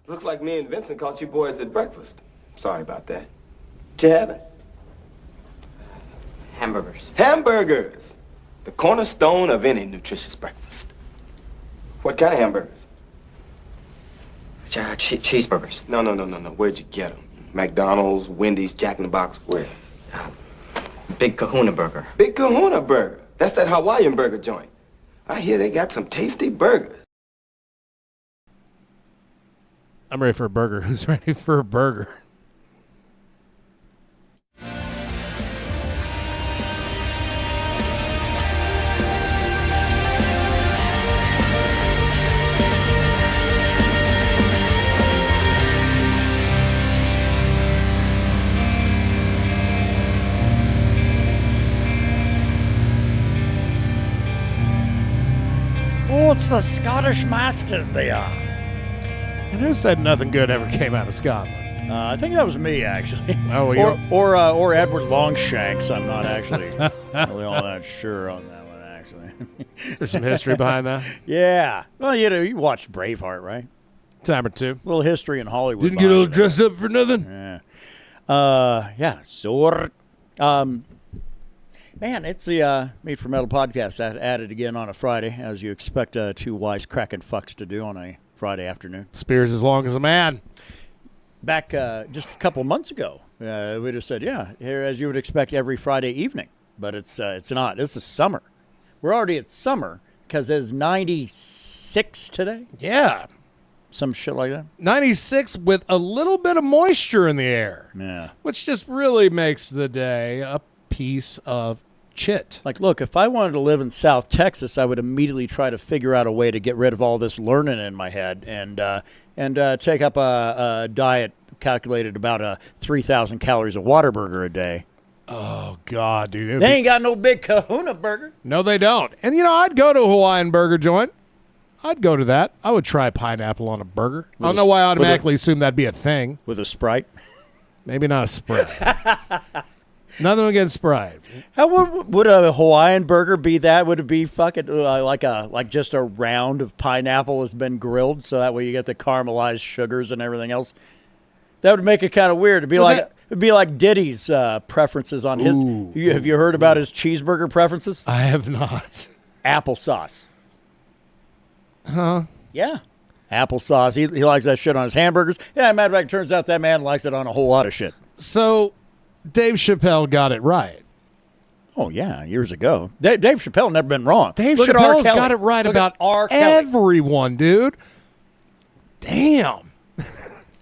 Looks like me and Vincent caught you boys at breakfast. Sorry about that. Did you have it? Hamburgers. Hamburgers! The cornerstone of any nutritious breakfast. What kind of hamburgers? Cheeseburgers. No. Where'd you get them? McDonald's, Wendy's, Jack in the Box, where? Big Kahuna Burger. Big Kahuna Burger. That's that Hawaiian burger joint. I hear they got some tasty burgers. I'm ready for a burger. Who's ready for a burger? Oh, it's the Scottish Masters they are. And who said nothing good ever came out of Scotland? I think that was me, actually. Oh, well, or Edward Longshanks. I'm not actually really all that sure on that one, actually. There's some history behind that. Yeah. Well, you watched Braveheart, right? Time or two. A little history in Hollywood. Didn't get all dressed up for nothing. Yeah. So, man, it's the Made for Metal podcast added again on a Friday, as you expect two wisecracking fucks to do on a Friday afternoon. Spears as long as a man. Back just a couple months ago, we just said, yeah, here as you would expect every Friday evening, but it's not. This is summer. We're already at summer because it's 96 today. Yeah. Some shit like that. 96 with a little bit of moisture in the air. Yeah. Which just really makes the day a piece of shit. Like, look, if I wanted to live in South Texas, I would immediately try to figure out a way to get rid of all this learning in my head and take up a diet calculated about 3,000 calories of Whataburger a day. Oh, God, dude. They ain't got no big Kahuna Burger. No, they don't. And, I'd go to a Hawaiian burger joint. I'd go to that. I would try pineapple on a burger. I don't know why I automatically assume that'd be a thing. With a Sprite? Maybe not a Sprite. Nothing against Sprite. How would a Hawaiian burger be that? Would it be fucking like just a round of pineapple has been grilled, so that way you get the caramelized sugars and everything else? That would make it kind of weird. It'd be like Diddy's preferences on his. Have you heard about his cheeseburger preferences? I have not. Applesauce. Huh? Yeah. Applesauce. He likes that shit on his hamburgers. Yeah, matter of fact, it turns out that man likes it on a whole lot of shit. So, Dave Chappelle got it right. Oh, yeah, years ago. Dave Chappelle never been wrong. Dave Chappelle's got it right about everyone, dude. Damn.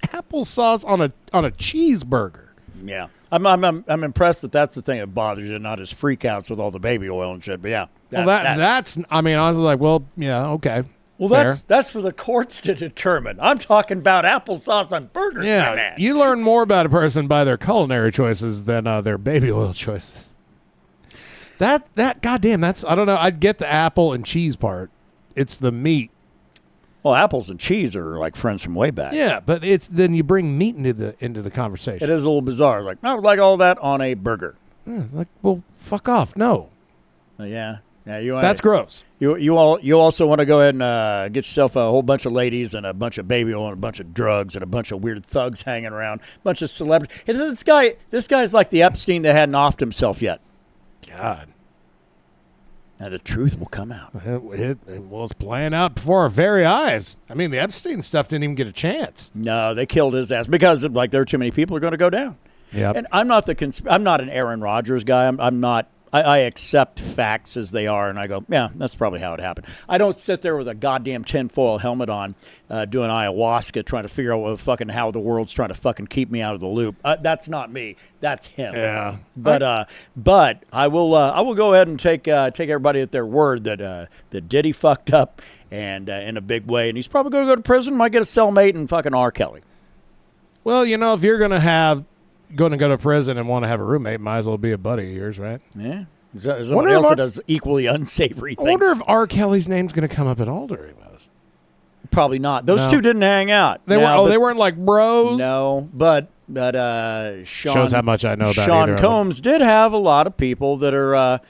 Applesauce on a cheeseburger. Yeah. I'm impressed that that's the thing that bothers you, not his freakouts with all the baby oil and shit. But yeah. That's I was like, well, yeah, okay. Well, fair. that's for the courts to determine. I'm talking about applesauce on burgers. Yeah, man. You learn more about a person by their culinary choices than their baby oil choices. That goddamn, I don't know. I'd get the apple and cheese part. It's the meat. Well, apples and cheese are like friends from way back. Yeah, but then you bring meat into the conversation. It is a little bizarre. Like, I would like all that on a burger. Yeah, like, well, fuck off. No. Yeah. That's gross. You also want to go ahead and get yourself a whole bunch of ladies and a bunch of baby oil and a bunch of drugs and a bunch of weird thugs hanging around, a bunch of celebrities. This guy's like the Epstein that hadn't offed himself yet. God. Now the truth will come out. It's playing out before our very eyes. I mean, the Epstein stuff didn't even get a chance. No, they killed his ass because there are too many people who are going to go down. Yeah. And I'm not an Aaron Rodgers guy. I'm not. I accept facts as they are, and I go, yeah, that's probably how it happened. I don't sit there with a goddamn tinfoil helmet on doing ayahuasca trying to figure out how the world's trying to fucking keep me out of the loop. That's not me. That's him. Yeah. But I will go ahead and take everybody at their word that Diddy fucked up and in a big way, and he's probably going to go to prison. Might get a cellmate and fucking R. Kelly. Well, if you're going to go to prison and want to have a roommate, might as well be a buddy of yours, right? Yeah. Somebody else that does equally unsavory things. I wonder if R. Kelly's name's going to come up at all during this. Probably not. Those two didn't hang out. They weren't like bros? No, but Sean... Shows how much I know about Sean Combs did have a lot of people that are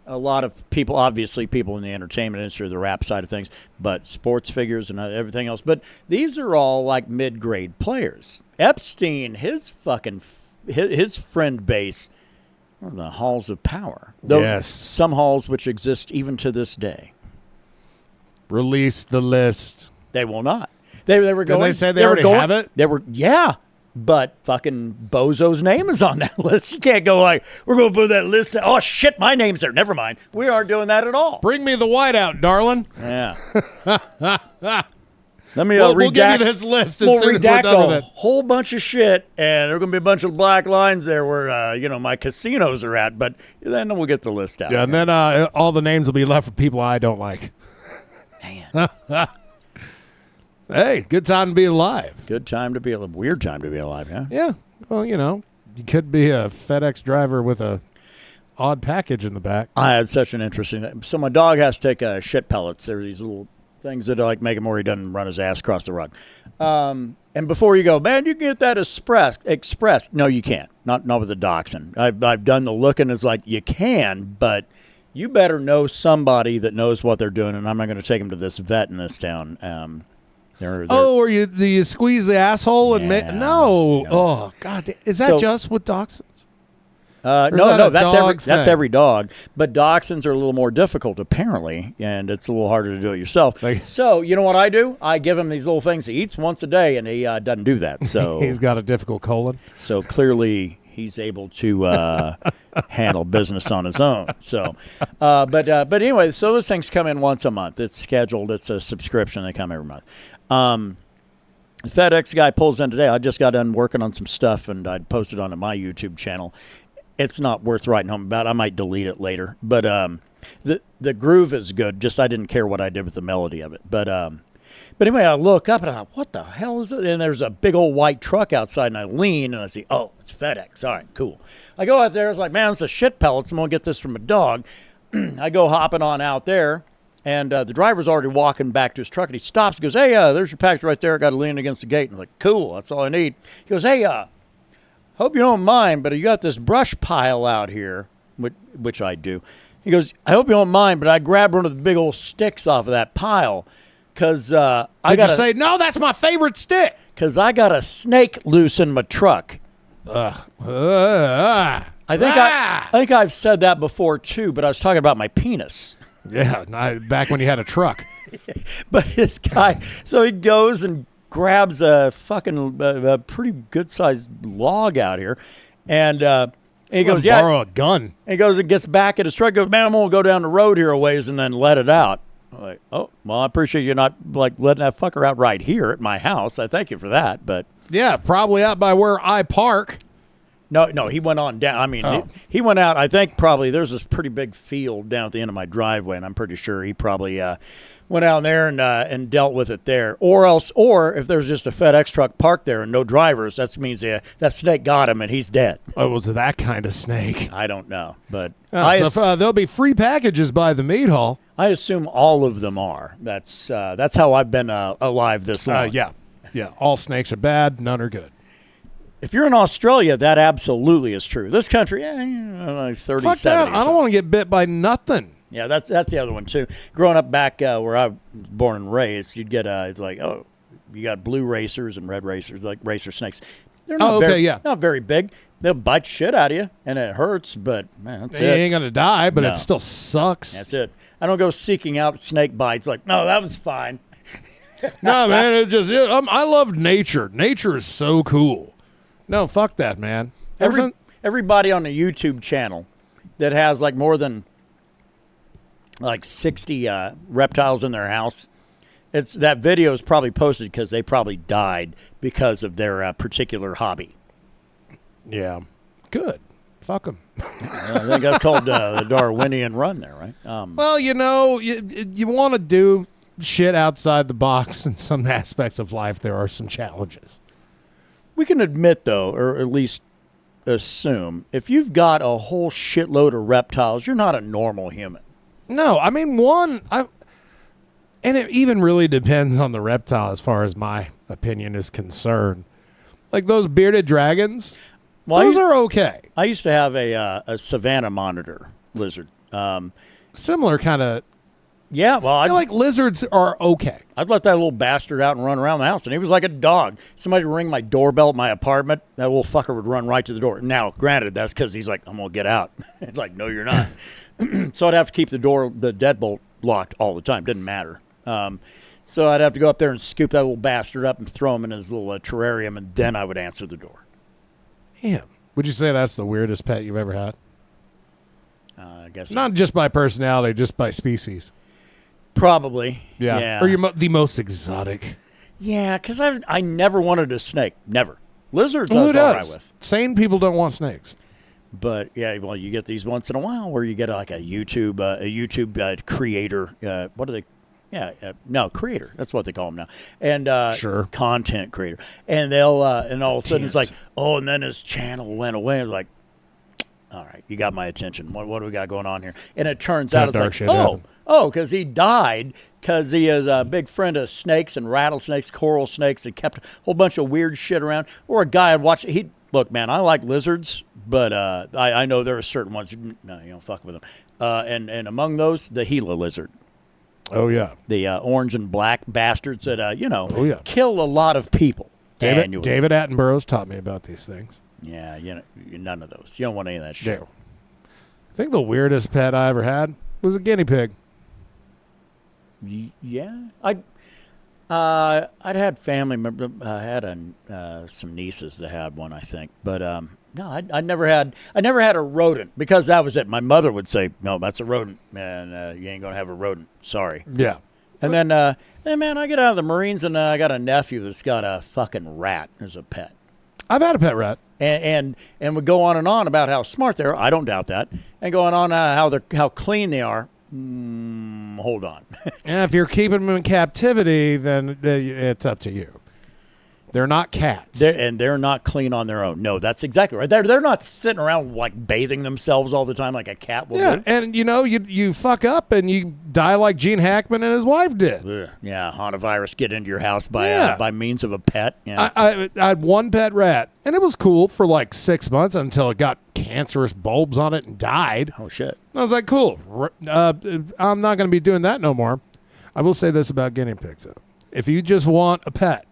a lot of people, obviously people in the entertainment industry, the rap side of things, but sports figures and everything else. But these are all like mid-grade players. Epstein, his friend base are the halls of power. Yes. Some halls which exist even to this day. Release the list. They will not. They were going. Did they say they already have it? They were, yeah. But fucking Bozo's name is on that list. You can't go like, we're going to put that list. Oh, shit, my name's there. Never mind. We aren't doing that at all. Bring me the whiteout, darling. Yeah. Let me we'll give you this list as soon as we're done with it. Whole bunch of shit, and there are going to be a bunch of black lines there where, my casinos are at. But then we'll get the list out. Yeah, and then all the names will be left for people I don't like. Man. Hey, good time to be alive. Good time to be alive. Weird time to be alive, huh? Yeah. Well, you could be a FedEx driver with a odd package in the back. I had such an interesting thing. So my dog has to take shit pellets. There are these little things that like make him where he doesn't run his ass across the rug. And before you go, man, you can get that express. No, you can't. Not with the dachshund. I've done the looking. It's like you can, but you better know somebody that knows what they're doing. And I'm not going to take him to this vet in this town. They're or you squeeze the asshole and Yeah, no. no. Oh God, is that just with dachshunds? No, that's thing? every dog. But dachshunds are a little more difficult, apparently, and it's a little harder to do it yourself. So, you know what I do? I give him these little things he eats once a day, and he doesn't do that. So he's got a difficult colon. So clearly he's able to handle business on his own. So, but anyway, so those things come in once a month. It's scheduled. It's a subscription. They come every month. The FedEx guy pulls in today. I just got done working on some stuff, and I posted on my YouTube channel. It's not worth writing home about. I might delete it later. But the groove is good. Just I didn't care what I did with the melody of it. But anyway, I look up and I thought, what the hell is it? And there's a big old white truck outside, and I lean and I see, oh, it's FedEx. All right, cool. I go out there. It's like, man, it's a shit pellets. I'm going to get this from a dog. I go hopping on out there. And the driver's already walking back to his truck, and he stops and goes, hey, there's your package right there. I got to lean against the gate. And I'm like, cool, that's all I need. He goes, hey, hope you don't mind, but you got this brush pile out here, which I do. He goes, I hope you don't mind, but I grabbed one of the big old sticks off of that pile because I got to say, no, that's my favorite stick. Because I got a snake loose in my truck. I think I've said that before, too, but I was talking about my penis. Yeah, back when you had a truck. But this guy, so he goes and grabs a fucking a pretty good-sized log out here, and he goes, yeah. Borrow a gun. And he goes and gets back at his truck, goes, man, I'm going to go down the road here a ways and then let it out. I'm like, oh, well, I appreciate you not like letting that fucker out right here at my house. I thank you for that, but. Yeah, probably out by where I park. No, he went on down. I mean, he went out. I think probably there's this pretty big field down at the end of my driveway, and I'm pretty sure he probably went out there and dealt with it there. Or if there's just a FedEx truck parked there and no drivers, that means that snake got him and he's dead. Oh, was it that kind of snake? I don't know, but there'll be free packages by the Mead Hall. I assume all of them are. That's how I've been alive this long. Yeah. All snakes are bad. None are good. If you're in Australia, that absolutely is true. This country, 30, Fuck 70. that. I don't want to get bit by nothing. Yeah, that's the other one, too. Growing up back where I was born and raised, you'd get, it's like, oh, you got blue racers and red racers, like racer snakes. They're not not very big. They'll bite shit out of you, and it hurts, but, man, that's it. You ain't going to die, but it still sucks. That's it. I don't go seeking out snake bites like, no, that one's fine. No, man, I love nature. Nature is so cool. No, fuck that, man. Everybody on the YouTube channel that has like more than like 60 reptiles in their house, that video is probably posted because they probably died because of their particular hobby. Yeah, good. Fuck them. I think that's called the Darwinian run there, right? Well, you want to do shit outside the box in some aspects of life. There are some challenges. We can admit, though, or at least assume, if you've got a whole shitload of reptiles, you're not a normal human. No, I mean, and it even really depends on the reptile as far as my opinion is concerned. Like those bearded dragons, those are okay. I used to have a savanna monitor lizard. Similar kind of. Yeah, well, I feel like lizards are okay. I'd let that little bastard out and run around the house, and he was like a dog. Somebody would ring my doorbell at my apartment, that little fucker would run right to the door. Now, granted, that's because he's like, I'm going to get out. Like, no, you're not. So I'd have to keep the deadbolt locked all the time. Didn't matter. So I'd have to go up there and scoop that little bastard up and throw him in his little terrarium, and then I would answer the door. Damn. Would you say that's the weirdest pet you've ever had? I guess not just by personality, just by species. Probably. Yeah. Or the most exotic. Yeah, because I never wanted a snake. Never. Lizards I Who was all right does? with. Sane people don't want snakes. But, yeah, well, you get these once in a while where you get like a YouTube creator. What are they? Yeah, no, creator. That's what they call them now. And sure. Content creator. And they'll and all of a sudden it's like, oh, and then his channel went away. It's like, all right, you got my attention. What do we got going on here? And it turns out it's like, because he died because he is a big friend of snakes and rattlesnakes, coral snakes, and kept a whole bunch of weird shit around. Or a guy I'd watch. Look, man, I like lizards, but I know there are certain ones. No, you don't fuck with them. And among those, the Gila lizard. Oh, yeah. The orange and black bastards that, kill a lot of people annually. David Attenborough's taught me about these things. Yeah, none of those. You don't want any of that shit. Yeah. I think the weirdest pet I ever had was a guinea pig. Yeah. I'd had family members. I had some nieces that had one, I think. But no, I never had a rodent because that was it. My mother would say, no, that's a rodent, and you ain't going to have a rodent. Sorry. Yeah. And then, man, I get out of the Marines, and I got a nephew that's got a fucking rat as a pet. I've had a pet rat. And we go on and on about how smart they are. I don't doubt that. And going on how clean they are. Hold on. Yeah, if you're keeping them in captivity, then it's up to you. They're not cats. They're not clean on their own. No, that's exactly right. They're not sitting around like bathing themselves all the time like a cat will do. And you fuck up and you die like Gene Hackman and his wife did. Ugh. Yeah, hantavirus get into your house by means of a pet. Yeah. I had one pet rat, and it was cool for like 6 months until it got cancerous bulbs on it and died. Oh, shit. I was like, cool. I'm not going to be doing that no more. I will say this about guinea pigs, though. If you just want a pet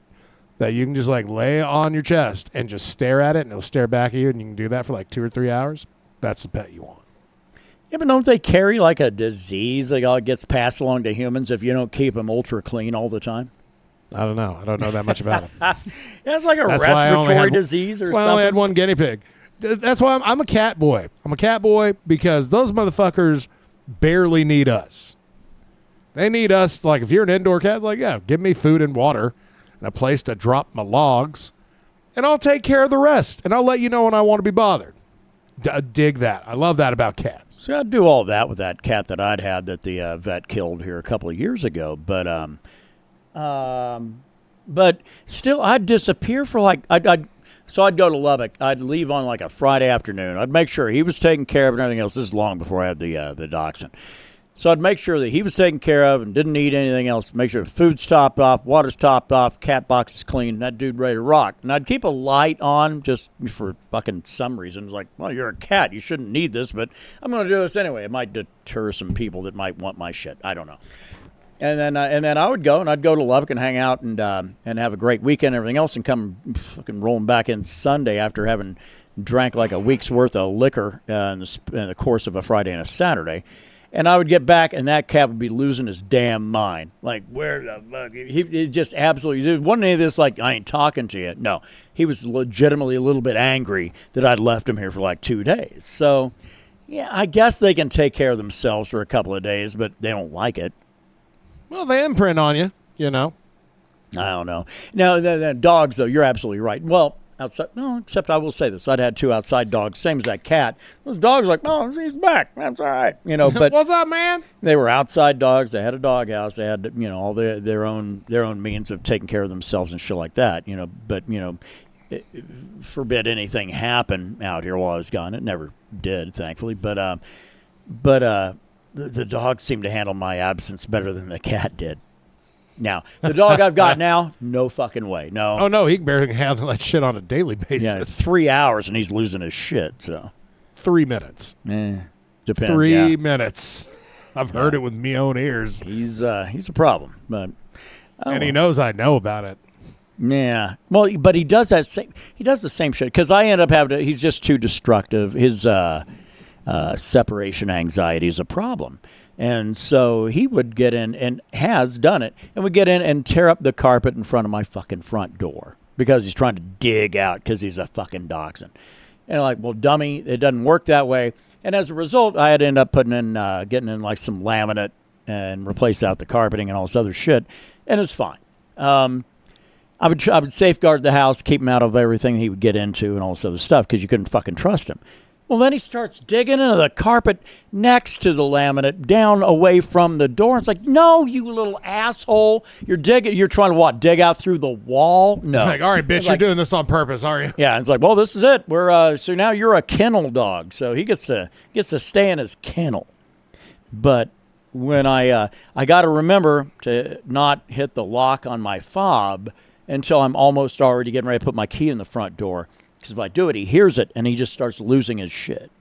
that you can just like lay on your chest and just stare at it and it'll stare back at you and you can do that for like 2 or 3 hours, that's the pet you want. Yeah, but don't they carry like a disease that gets passed along to humans if you don't keep them ultra clean all the time? I don't know. I don't know that much about them. It's like a respiratory disease or something. That's why I only had one guinea pig. That's why I'm a cat boy. I'm a cat boy because those motherfuckers barely need us. They need us. Like if you're an indoor cat, like, yeah, give me food and water and a place to drop my logs, and I'll take care of the rest, and I'll let you know when I want to be bothered. Dig that. I love that about cats. So I'd do all that with that cat that I'd had that the vet killed here a couple of years ago, but still, I'd disappear for like So I'd go to Lubbock. I'd leave on like a Friday afternoon. I'd make sure he was taken care of and everything else. This is long before I had the dachshund. So I'd make sure that he was taken care of and didn't need anything else. Make sure food's topped off, water's topped off, cat box is clean, and that dude ready to rock. And I'd keep a light on just for fucking some reason. It's like, well, you're a cat. You shouldn't need this, but I'm going to do this anyway. It might deter some people that might want my shit. I don't know. And then I would go, and I'd go to Lubbock and hang out and have a great weekend and everything else and come fucking rolling back in Sunday after having drank like a week's worth of liquor in the course of a Friday and a Saturday. And I would get back, and that cat would be losing his damn mind. Like, where the fuck? He just absolutely, it wasn't any of this like, I ain't talking to you. No, he was legitimately a little bit angry that I'd left him here for like 2 days. So, yeah, I guess they can take care of themselves for a couple of days, but they don't like it. Well, they imprint on you, you know. I don't know. Now, the dogs, though, you're absolutely right. Well, outside, no, except I will say this. I'd had 2 outside dogs, same as that cat. Those dogs like, oh, he's back. That's all right. You know, but what's up, man? They were outside dogs. They had a dog house. They had, you know, all their own means of taking care of themselves and shit like that, you know. But, you know, forbid anything happen out here while I was gone. It never did, thankfully. But the dog seemed to handle my absence better than the cat did. Now, the dog I've got now, no fucking way. No. Oh, no, he can barely handle that shit on a daily basis. Yeah, it's 3 hours and he's losing his shit, so. 3 minutes. Depends. 3 minutes. I've heard it with me own ears. He's a problem, but And he knows I know about it. yeah. Well, but he does that same. He does the same shit because I end up having to. He's just too destructive. His separation anxiety is a problem, and so he would get in and has done it, and would get in and tear up the carpet in front of my fucking front door because he's trying to dig out because he's a fucking dachshund. And I'm like, well, dummy, it doesn't work that way. And as a result, I had to end up putting in, getting in like some laminate and replace out the carpeting and all this other shit, and it's fine. I would safeguard the house, keep him out of everything he would get into and all this other stuff because you couldn't fucking trust him. Well, then he starts digging into the carpet next to the laminate, down away from the door. It's like, no, you little asshole. You're digging. You're trying to what? Dig out through the wall? No. Like, all right, bitch, you're doing this on purpose, are you? Yeah, it's like, well, this is it. We're so now you're a kennel dog, so he gets to stay in his kennel. But when I got to remember to not hit the lock on my fob until I'm almost already getting ready to put my key in the front door. Because if I do it, he hears it, and he just starts losing his shit.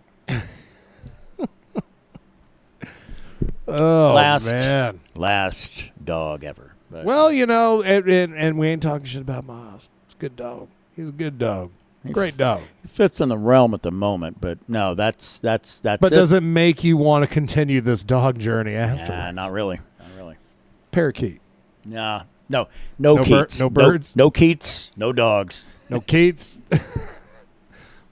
Oh, man. Last dog ever. But Well, you know, and we ain't talking shit about Miles. It's a good dog. He's a good dog. Great dog. he fits in the realm at the moment, but no, that's But it. does it make you want to continue this dog journey afterwards? Nah, not really. Not really. Parakeet. Nah. No No Keats. no birds? No Keats. No dogs. No Keats?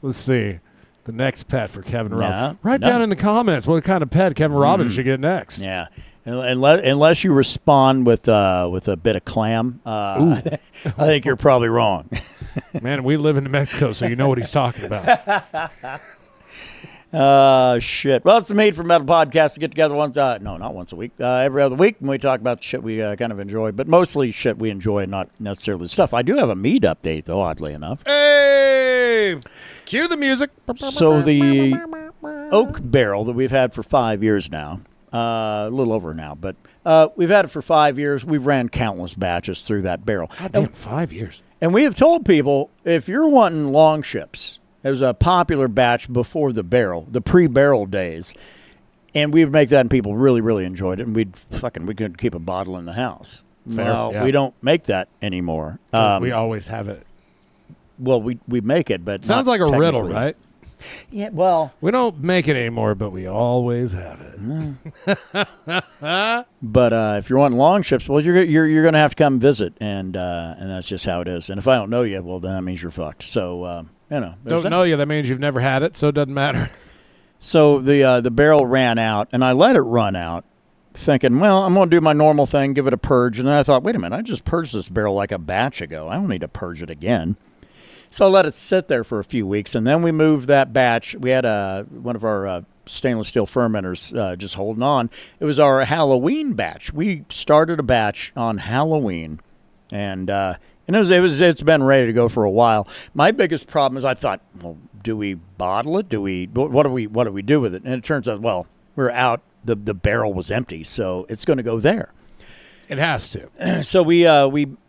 Let's see. The next pet for Kevin Robbins. Yeah, Write down in the comments what kind of pet Kevin Robbins should get next. Yeah. Unless you respond with a bit of clam, I think you're probably wrong. Man, we live in New Mexico, so you know what he's talking about. Shit. Well, it's the Mead for Metal podcast to get together not once a week, every other week, and we talk about the shit we kind of enjoy, but mostly shit we enjoy, not necessarily stuff. I do have a Mead update, though, oddly enough. Hey! Cue the music. So the oak barrel that we've had for 5 years now, a little over now, but we've had it for 5 years. We've ran countless batches through that barrel. God damn, 5 years. And we have told people, if you're wanting long ships, it was a popular batch before the barrel, the pre-barrel days, and we would make that, and people really, really enjoyed it, and we could keep a bottle in the house. Fair, Well, yeah. we don't make that anymore. We always have it. Well, we make it, but Sounds not like a riddle, technically. right? Yeah. Well, We don't make it anymore, but we always have it. but if you're wanting long ships, well, you're going to have to come visit, and that's just how it is. And if I don't know you, well, then that means you're fucked. So there's Don't that. know you, that means you've never had it, so it doesn't matter. So the barrel ran out, and I let it run out, thinking, well, I'm going to do my normal thing, give it a purge. And then I thought, wait a minute, I just purged this barrel like a batch ago. I don't need to purge it again. So I let it sit there for a few weeks, and then we moved that batch. We had one of our stainless steel fermenters just holding on. It was our Halloween batch. We started a batch on Halloween, and it's been ready to go for a while. My biggest problem is I thought, well, do we bottle it? What do we do with it? And it turns out, well, we're out. The barrel was empty, so it's going to go there. It has to. So we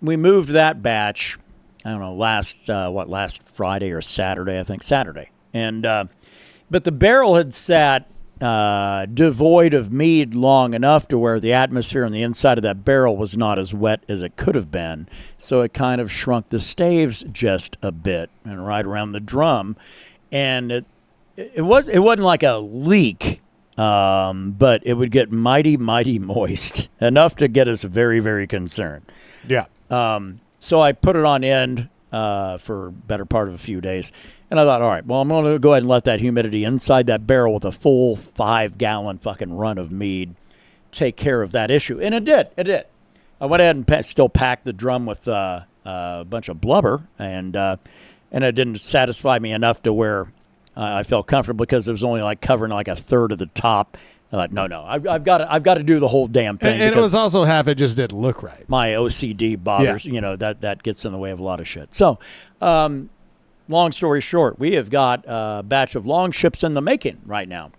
moved that batch. I don't know, last Friday or Saturday, I think Saturday. And but the barrel had sat devoid of mead long enough to where the atmosphere on the inside of that barrel was not as wet as it could have been. So it kind of shrunk the staves just a bit and right around the drum. And it wasn't like a leak, but it would get mighty, mighty moist, enough to get us very, very concerned. Yeah. So I put it on end for a better part of a few days. And I thought, all right, well, I'm going to go ahead and let that humidity inside that barrel with a full 5-gallon fucking run of mead take care of that issue. And it did. It did. I went ahead and still packed the drum with a bunch of blubber, and it didn't satisfy me enough to where I felt comfortable because it was only like covering like a third of the top. I thought, no, I've got to do the whole damn thing. And it was also half it just didn't look right. My OCD bothers, that gets in the way of a lot of shit. So, long story short, we have got a batch of long ships in the making right now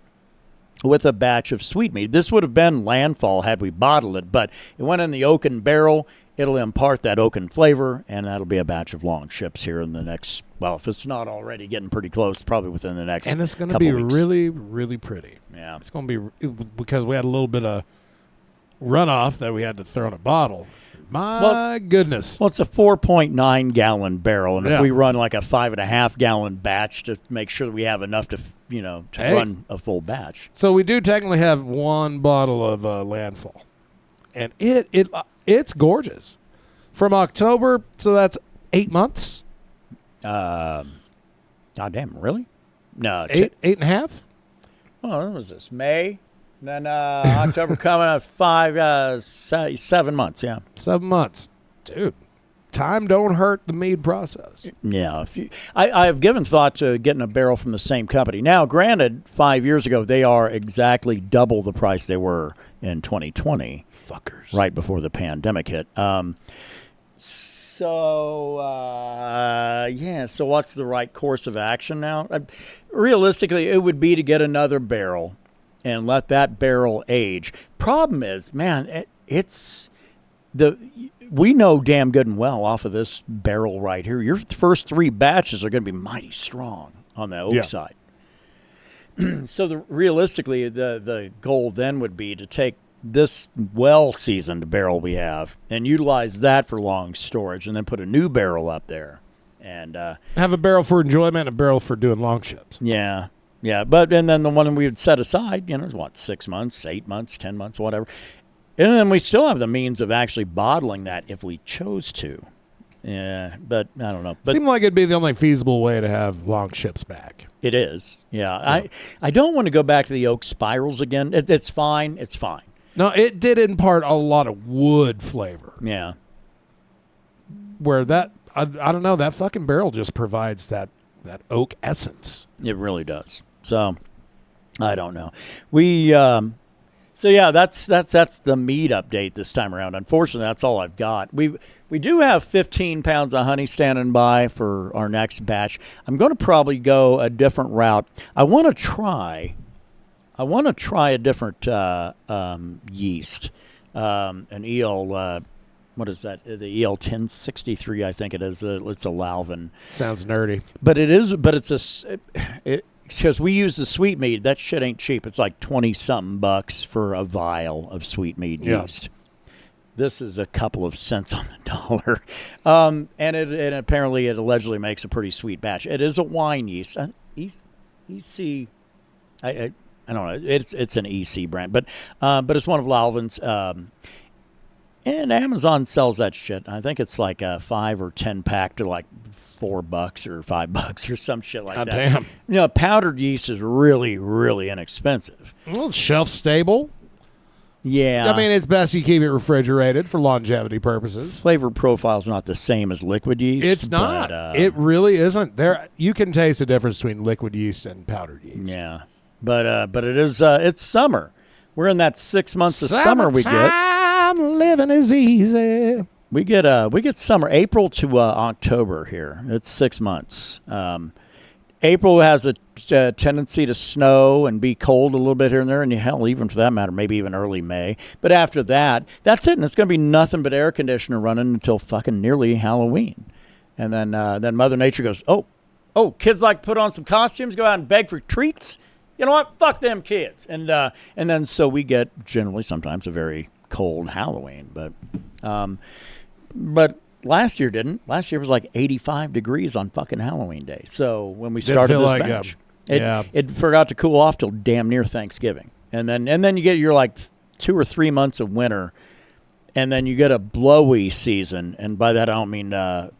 with a batch of sweet mead. This would have been landfall had we bottled it, but it went in the oaken barrel, it'll impart that oaken flavor, and that'll be a batch of long ships here in the next, well, if it's not already getting pretty close, probably within the next And it's going to couple be weeks. really, really pretty. Yeah. It's going to be, because we had a little bit of runoff that we had to throw in a bottle. My goodness. Well, it's a 4.9 gallon barrel, and if Yeah. we run like a 5.5 gallon batch to make sure that we have enough to, run a full batch. So we do technically have one bottle of Landfall, and it's gorgeous. From October, so that's 8 months. God damn, really? No, Eight and a half. Oh, what was this? May? Then October coming up 7 months, yeah. 7 months. Dude, time don't hurt the mead process. Yeah. I've given thought to getting a barrel from the same company. Now, granted, 5 years ago, they are exactly double the price they were in 2020. Fuckers. Right before the pandemic hit. So what's the right course of action now? Realistically, it would be to get another barrel and let that barrel age. Problem is, man, we know damn good and well off of this barrel right here, your first 3 batches are going to be mighty strong on the oak side. So realistically, the goal then would be to take this well-seasoned barrel we have and utilize that for long storage, and then put a new barrel up there and have a barrel for enjoyment and a barrel for doing long ships. Yeah. But and then the one we would set aside, is what, 6 months, 8 months, 10 months, whatever, and then we still have the means of actually bottling that if we chose to. Yeah, but I don't know. But Seemed like it'd be the only feasible way to have long ships back. it is. Yeah. I don't want to go back to the oak spirals again. It's fine. It's fine. No, it did impart a lot of wood flavor. Yeah. Where that, I don't know, that fucking barrel just provides that oak essence. It really does. So, I don't know. That's the mead update this time around. Unfortunately, that's all I've got. We do have 15 pounds of honey standing by for our next batch. I'm going to probably go a different route. I want to try a different yeast, an EL. What is that? The EL 1063, I think it is. It's a Lalvin. Sounds nerdy. But because we use the sweet mead. That shit ain't cheap. It's like $20-something for a vial of sweet mead yeast. This is a couple of cents on the dollar. And apparently it allegedly makes a pretty sweet batch. It is a wine yeast. EC, I don't know. It's an EC brand, but it's one of Lalvin's. And Amazon sells that shit. I think it's like a 5 or 10 pack to like $4 or $5 or some shit like that. Damn. Powdered yeast is really, really inexpensive. Well, it's shelf stable. Yeah. I mean, it's best you keep it refrigerated for longevity purposes. Flavor profile is not the same as liquid yeast. It's not. It really isn't. You can taste the difference between liquid yeast and powdered yeast. Yeah. But it is it's summer. We're in that 6 months of summer we get. Living is easy. We get summer, April to October here. It's 6 months. April has a tendency to snow and be cold a little bit here and there, and hell, even for that matter, maybe even early May. But after that, that's it, and it's going to be nothing but air conditioner running until fucking nearly Halloween. And then Mother Nature goes, oh, kids like to put on some costumes, go out and beg for treats. You know what? Fuck them kids. And then so we get generally sometimes a very cold Halloween, but last year didn't. Last year was like 85 degrees on fucking Halloween day. So when we started this batch, it forgot to cool off till damn near Thanksgiving, and then you get your like 2 or 3 months of winter, and then you get a blowy season, and by that I don't mean little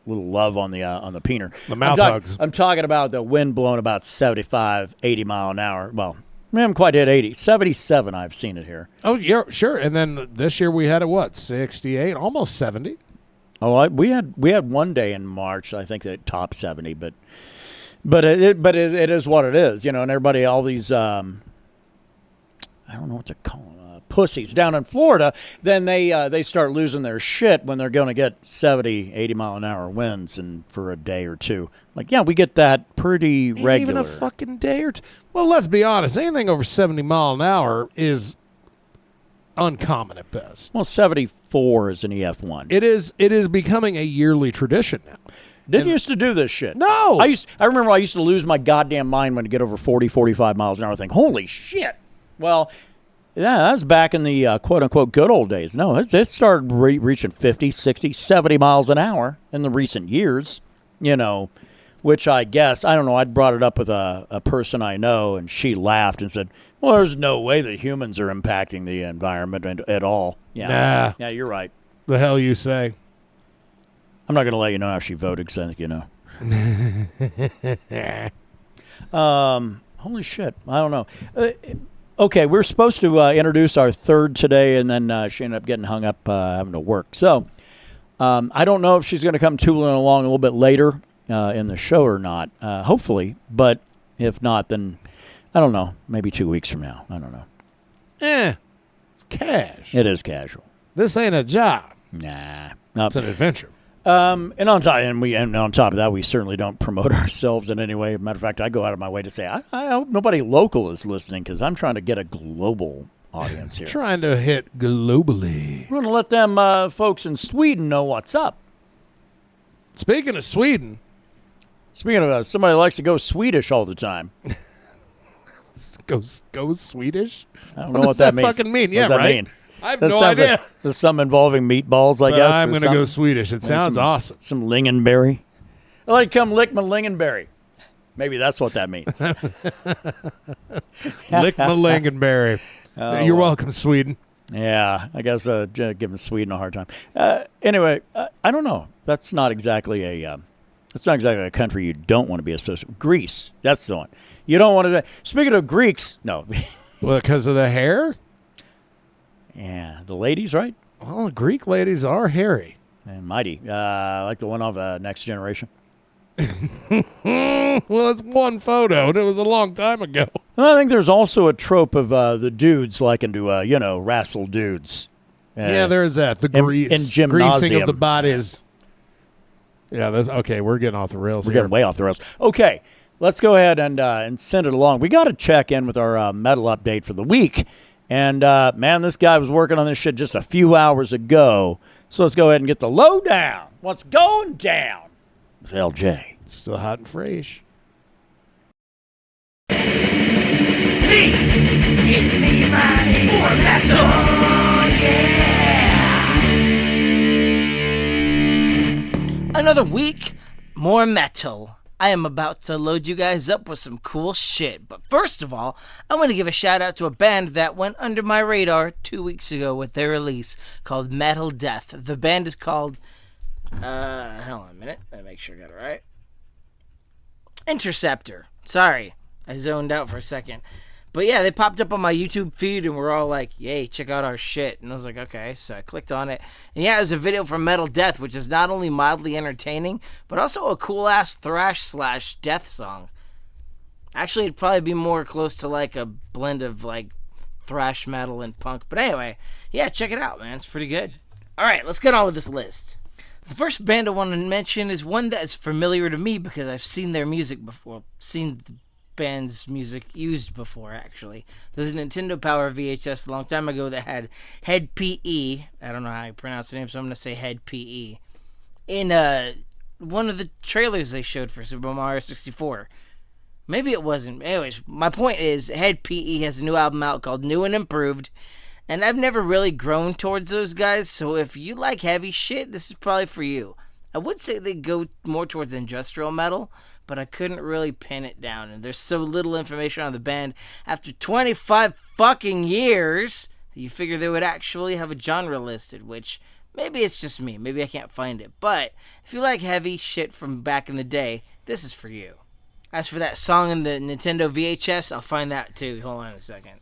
love on the peener. The mouth hugs. I'm talking about the wind blowing about 75, 80 mile an hour. Well, we haven't quite hit 80. 77, I've seen it here. Oh, yeah, sure. And then this year we had it, 68, almost 70. Oh, we had one day in March, I think, that topped 70, but it is what it is, and everybody, all these, I don't know what to call them, pussies down in Florida, then they start losing their shit when they're going to get 70, 80 mile an hour winds and for a day or two. Like, yeah, we get that pretty regular. Even a fucking day or two. Well, let's be honest. Anything over 70 mile an hour is uncommon at best. Well, 74 is an EF1. It is becoming a yearly tradition now. Didn't used to do this shit. No. I remember I used to lose my goddamn mind when I get over 40, 45 miles an hour. I think, holy shit. Well, yeah, that was back in the quote-unquote good old days. No, it started reaching 50, 60, 70 miles an hour in the recent years, which I guess, I don't know, I'd brought it up with a person I know, and she laughed and said, well, there's no way that humans are impacting the environment at all. Yeah, Nah. Yeah, you're right. The hell you say? I'm not going to let you know how she voted, because I think you know. Holy shit. I don't know. Okay, we're supposed to introduce our third today, and then she ended up getting hung up having to work. So I don't know if she's going to come tooling along a little bit later in the show or not, hopefully. But if not, then I don't know. Maybe 2 weeks from now. I don't know. It's cash. It is casual. This ain't a job. Nah. It's an adventure. And on top of that, we certainly don't promote ourselves in any way. Matter of fact, I go out of my way to say, I hope nobody local is listening, because I'm trying to get a global audience here. Trying to hit globally. We're going to let them folks in Sweden know what's up. Speaking of Sweden. Speaking of somebody who likes to go Swedish all the time. Go Swedish? I don't know what that means. Fucking mean? What Yeah, does that right? mean? I have no idea. There's something involving meatballs, I guess. I'm going to go Swedish. It sounds awesome. Some lingonberry. I like come lick my lingonberry. Maybe that's what that means. Lick my lingonberry. You're welcome, Sweden. Yeah, I guess giving Sweden a hard time. Anyway, I don't know. That's not exactly a country you don't want to be associated with. Greece, that's the one. You don't want to. Speaking of Greeks, no. Well, because of the hair? Yeah, the ladies, right? Well, the Greek ladies are hairy. And mighty. Like the one of Next Generation. Well, it's one photo, and it was a long time ago. And I think there's also a trope of the dudes liking to, wrestle dudes. Yeah, there's that. The in greasing gymnasium. of the bodies. Yeah, that's okay. We're getting off the rails. We're getting way off the rails. Okay, let's go ahead and send it along. We got to check in with our metal update for the week. And, man, this guy was working on this shit just a few hours ago. So let's go ahead and get the lowdown. What's going down with LJ? It's still hot and fresh. Another week, more metal. I am about to load you guys up with some cool shit. But first of all, I want to give a shout out to a band that went under my radar 2 weeks ago with their release called Metal Death. The band is called, hold on a minute. Let me make sure I got it right. Interceptor. Sorry, I zoned out for a second. But yeah, they popped up on my YouTube feed and we're all like, yay, check out our shit. And I was like, okay. So I clicked on it. And yeah, it was a video from Metal Death, which is not only mildly entertaining, but also a cool-ass thrash/death song. Actually, it'd probably be more close to like a blend of like thrash metal and punk. But anyway, yeah, check it out, man. It's pretty good. All right, let's get on with this list. The first band I want to mention is one that is familiar to me because I've seen their music before. Seen the band's music used before, actually. There was a Nintendo Power VHS a long time ago that had Head PE. I don't know how you pronounce the name, so I'm going to say Head PE. In one of the trailers they showed for Super Mario 64. Maybe it wasn't. Anyways, my point is, Head PE has a new album out called New and Improved. And I've never really grown towards those guys, so if you like heavy shit, this is probably for you. I would say they go more towards industrial metal, but I couldn't really pin it down. And there's so little information on the band after 25 fucking years that you figure they would actually have a genre listed, which maybe it's just me. Maybe I can't find it. But if you like heavy shit from back in the day, this is for you. As for that song in the Nintendo VHS, I'll find that too. Hold on a second.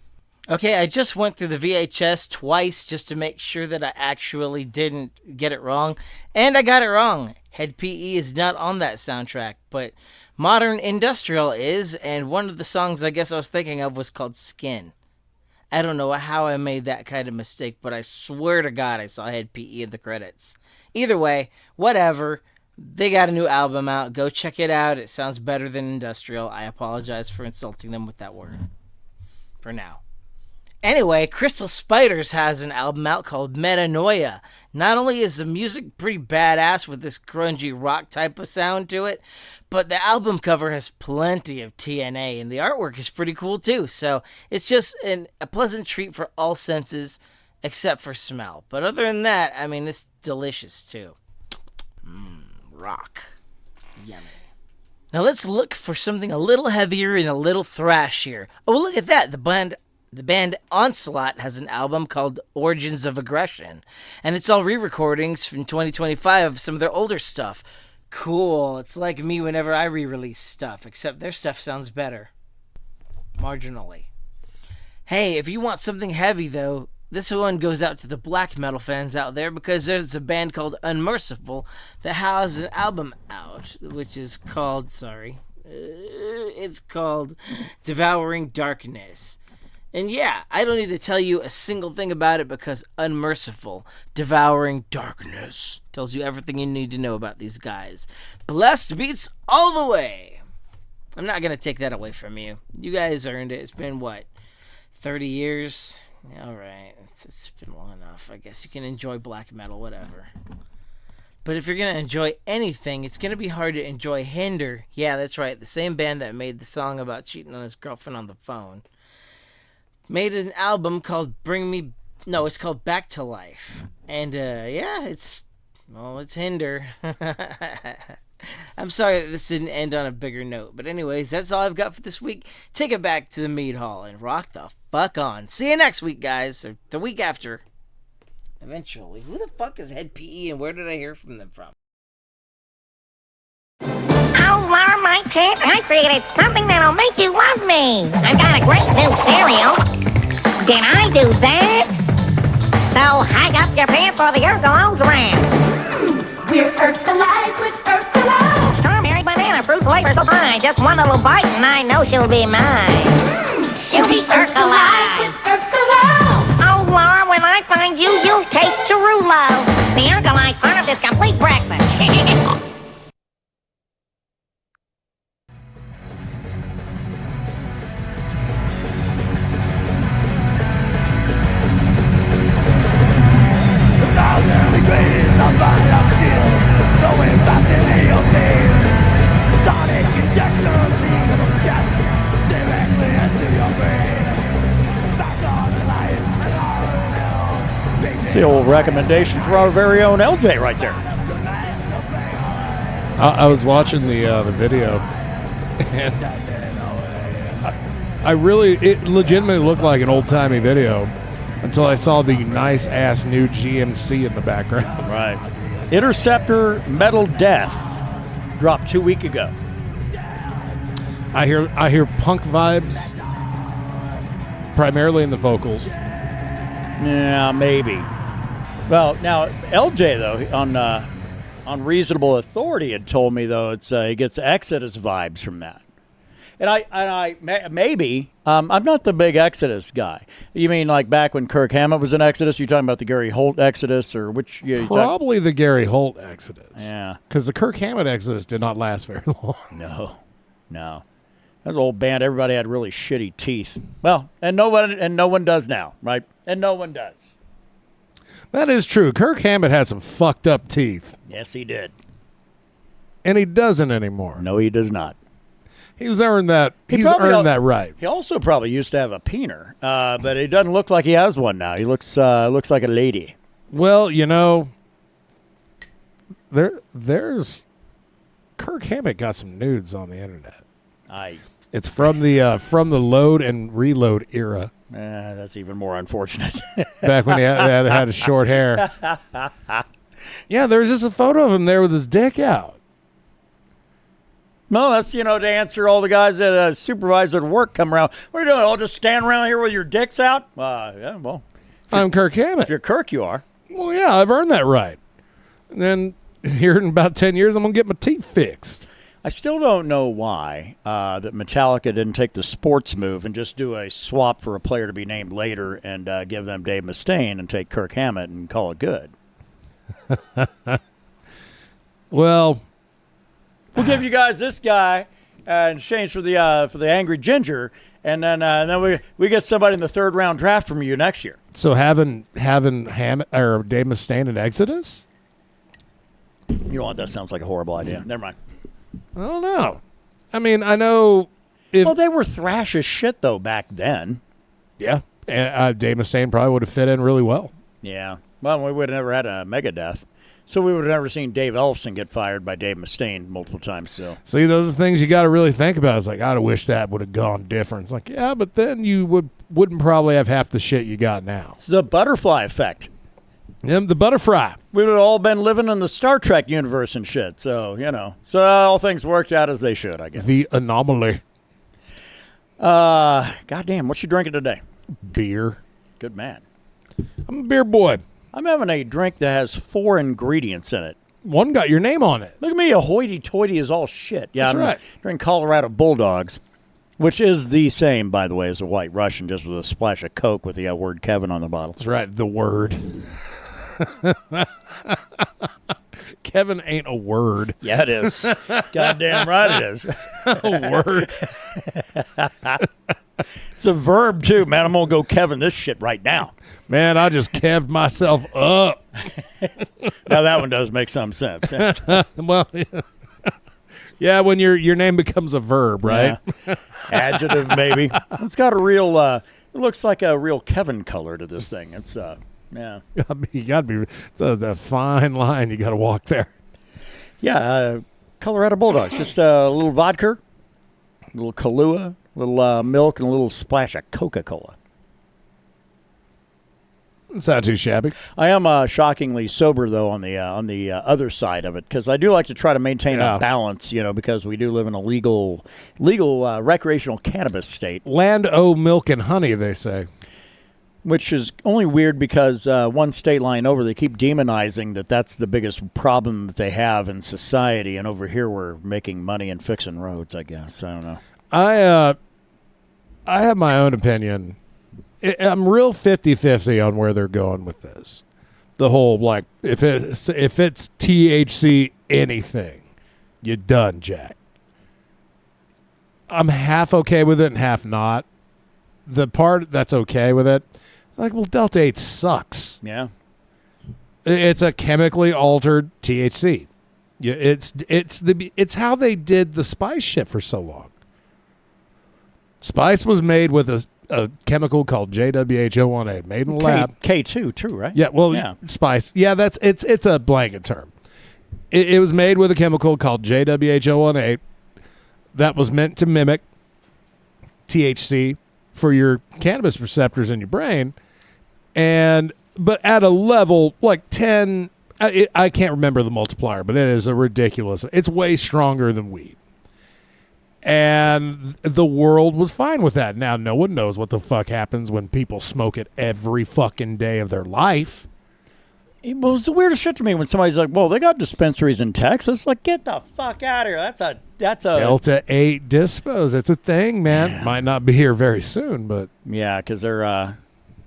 Okay, I just went through the VHS twice just to make sure that I actually didn't get it wrong. And I got it wrong. Head PE is not on that soundtrack, but Modern Industrial is, and one of the songs I guess I was thinking of was called Skin. I don't know how I made that kind of mistake, but I swear to God I saw Head PE in the credits. Either way, whatever. They got a new album out. Go check it out. It sounds better than Industrial. I apologize for insulting them with that word. For now. Anyway, Crystal Spiders has an album out called Metanoia. Not only is the music pretty badass with this grungy rock type of sound to it, but the album cover has plenty of TNA, and the artwork is pretty cool too. So it's just a pleasant treat for all senses, except for smell. But other than that, I mean, it's delicious too. Rock. Yummy. Now let's look for something a little heavier and a little thrashier. Oh, look at that. The band Onslaught has an album called Origins of Aggression, and it's all re-recordings from 2025 of some of their older stuff. Cool. It's like me whenever I re-release stuff, except their stuff sounds better. Marginally. Hey, if you want something heavy, though, this one goes out to the black metal fans out there, because there's a band called Unmerciful that has an album out, which is called, it's called Devouring Darkness. And yeah, I don't need to tell you a single thing about it, because Unmerciful, Devouring Darkness, tells you everything you need to know about these guys. Blessed beats all the way. I'm not going to take that away from you. You guys earned it. It's been, 30 years? All right. It's been long enough. I guess you can enjoy black metal, whatever. But if you're going to enjoy anything, it's going to be hard to enjoy Hinder. Yeah, that's right. The same band that made the song about cheating on his girlfriend on the phone made an album called it's called Back to Life. And it's Hinder. I'm sorry that this didn't end on a bigger note. But anyways, that's all I've got for this week. Take it back to the Mead Hall and rock the fuck on. See you next week, guys. Or the week after. Eventually. Who the fuck is Head PE and where did I hear from them from? Oh, Laura, my cat, I created something that'll make you love me. I've got a great new stereo. Did I do that? So hike up your pants for the Urkel-O's around. We're Urkel-Alive with Urkel-O. Strawberry, banana, fruit flavor so fine. Just one little bite and I know she'll be mine. She'll be Urkel-Alive with Urkel-O. Oh, Laura, when I find you, you'll taste Cherulo. The Urkel-Alive part of this complete breakfast. It's the old recommendation for our very own LJ right there. I was watching the video, and it legitimately looked like an old-timey video until I saw the nice-ass new GMC in the background. Right. Interceptor Metal Death dropped 2 weeks ago. I hear punk vibes, primarily in the vocals. Yeah, maybe. Well, now LJ though on Reasonable Authority had told me though he gets Exodus vibes from that, and I maybe I'm not the big Exodus guy. You mean like back when Kirk Hammett was in Exodus? You're talking about the Gary Holt Exodus, or which? Probably the Gary Holt Exodus. Yeah, because the Kirk Hammett Exodus did not last very long. No. That was an old band. Everybody had really shitty teeth. Well, and no one does now, right? And no one does. That is true. Kirk Hammett had some fucked up teeth. Yes, he did. And he doesn't anymore. No, he does not. He's earned that. He's earned that right. He also probably used to have a peener, but it doesn't look like he has one now. He looks like a lady. Well, there's Kirk Hammett got some nudes on the internet. It's from the load and reload era. That's even more unfortunate. Back when he had his short hair. Yeah, there was just a photo of him there with his dick out. No, that's, to answer all the guys that supervise at work come around. What are you doing? I'll just stand around here with your dicks out? Yeah, well. I'm Kirk Hammett. If you're Kirk, you are. Well, yeah, I've earned that right. And then here in about 10 years, I'm going to get my teeth fixed. I still don't know why that Metallica didn't take the sports move and just do a swap for a player to be named later and give them Dave Mustaine and take Kirk Hammett and call it good. Well, we'll give you guys this guy in exchange for the Angry Ginger, And then we get somebody in the 3rd round draft from you next year. So having or Dave Mustaine in Exodus? You know what? That sounds like a horrible idea. Never mind. I don't know. I mean, I know. Well, they were thrash as shit though back then. Yeah, and Dave Mustaine probably would have fit in really well. Yeah. Well, we would have never had a Megadeth. So we would have never seen Dave Ellefson get fired by Dave Mustaine multiple times. So see, those are things you got to really think about. It's like, I'd wish that would have gone different. It's like, yeah, but then you wouldn't probably have half the shit you got now. It's the butterfly effect. Yeah, the butterfly. We would have all been living in the Star Trek universe and shit. So, so all things worked out as they should, I guess. The anomaly. Goddamn, what you drinking today? Beer. Good man. I'm a beer boy. I'm having a drink that has 4 ingredients in it. One got your name on it. Look at me, a hoity-toity is all shit. Yeah, That's right. Drink Colorado Bulldogs, which is the same, by the way, as a White Russian, just with a splash of Coke with the word Kevin on the bottle. That's right, the word. Kevin ain't a word. Yeah, it is. Goddamn right it is. A word. It's a verb, too, man. I'm going to go Kevin this shit right now. Man, I just keved myself up. Now, that one does make some sense. Well, yeah, when your name becomes a verb, right? Yeah. Adjective, maybe. It's got a real, it looks like a real Kevin color to this thing. It's, yeah. You got to be, it's a fine line you got to walk there. Yeah, Colorado Bulldogs. Just a little vodka, a little Kahlua, a little milk, and a little splash of Coca-Cola. It's not too shabby. I am shockingly sober, though, on the other side of it, because I do like to try to maintain a balance, because we do live in a legal recreational cannabis state. Land o' milk and honey, they say. Which is only weird because one state line over, they keep demonizing that's the biggest problem that they have in society, and over here we're making money and fixing roads, I guess. I don't know. I have my own opinion. I'm real 50-50 on where they're going with this. The whole, like, if it's THC anything, you're done, Jack. I'm half okay with it and half not. The part that's okay with it, like, well, Delta 8 sucks. Yeah. It's a chemically altered THC. It's how they did the spice shit for so long. Spice was made with a chemical called JWH-018, made in the lab. K2, true, right? Yeah, well, yeah. Spice. Yeah, it's a blanket term. It was made with a chemical called JWH-018 that was meant to mimic THC for your cannabis receptors in your brain, but at a level like 10. I can't remember the multiplier, but it is a ridiculous. It's way stronger than weed. And the world was fine with that. Now, no one knows what the fuck happens when people smoke it every fucking day of their life. It was the weirdest shit to me when somebody's like, "Well, they got dispensaries in Texas." Like, get the fuck out of here. That's a Delta 8 dispos. It's a thing, man. Yeah. Might not be here very soon, but yeah, because they're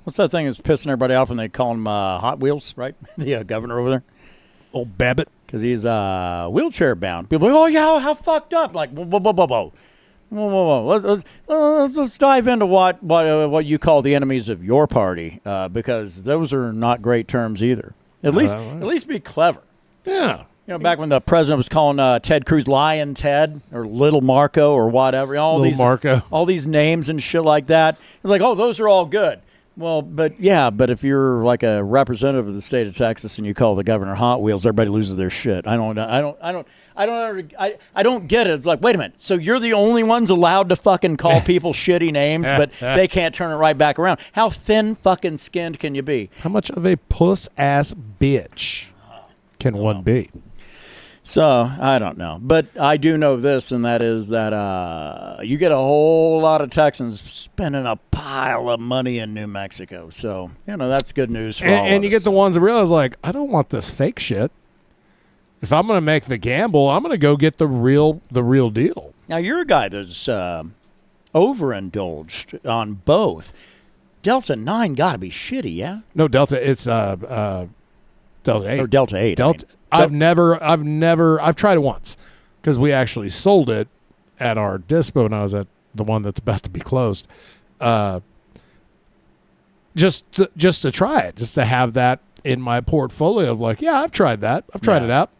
what's that thing that's pissing everybody off when they call him Hot Wheels, right? The governor over there, old Babbitt. Because he's wheelchair bound. People are like, oh, yeah, how fucked up. Like, whoa. Let's dive into what you call the enemies of your party, because those are not great terms either. At least be clever. Yeah. Back when the president was calling Ted Cruz Lion Ted or Little Marco or whatever. Marco. All these names and shit like that. It's like, oh, those are all good. Well, but if you're like a representative of the state of Texas and you call the governor Hot Wheels, everybody loses their shit. I don't get it. It's like, wait a minute. So you're the only ones allowed to fucking call people shitty names, but they can't turn it right back around. How thin fucking skinned can you be? How much of a puss ass bitch can one be? So, I don't know. But I do know this, and that is that you get a whole lot of Texans spending a pile of money in New Mexico. So, that's good news for all of us. And you get the ones that realize, like, I don't want this fake shit. If I'm going to make the gamble, I'm going to go get the real deal. Now, you're a guy that's overindulged on both. Delta 9 got to be shitty, yeah? No, Delta, it's Delta 8. Or Delta 8. I've tried it once because we actually sold it at our dispo when I was at the one that's about to be closed. Just to try it, just to have that in my portfolio of like, yeah, I've tried that. I've tried it out.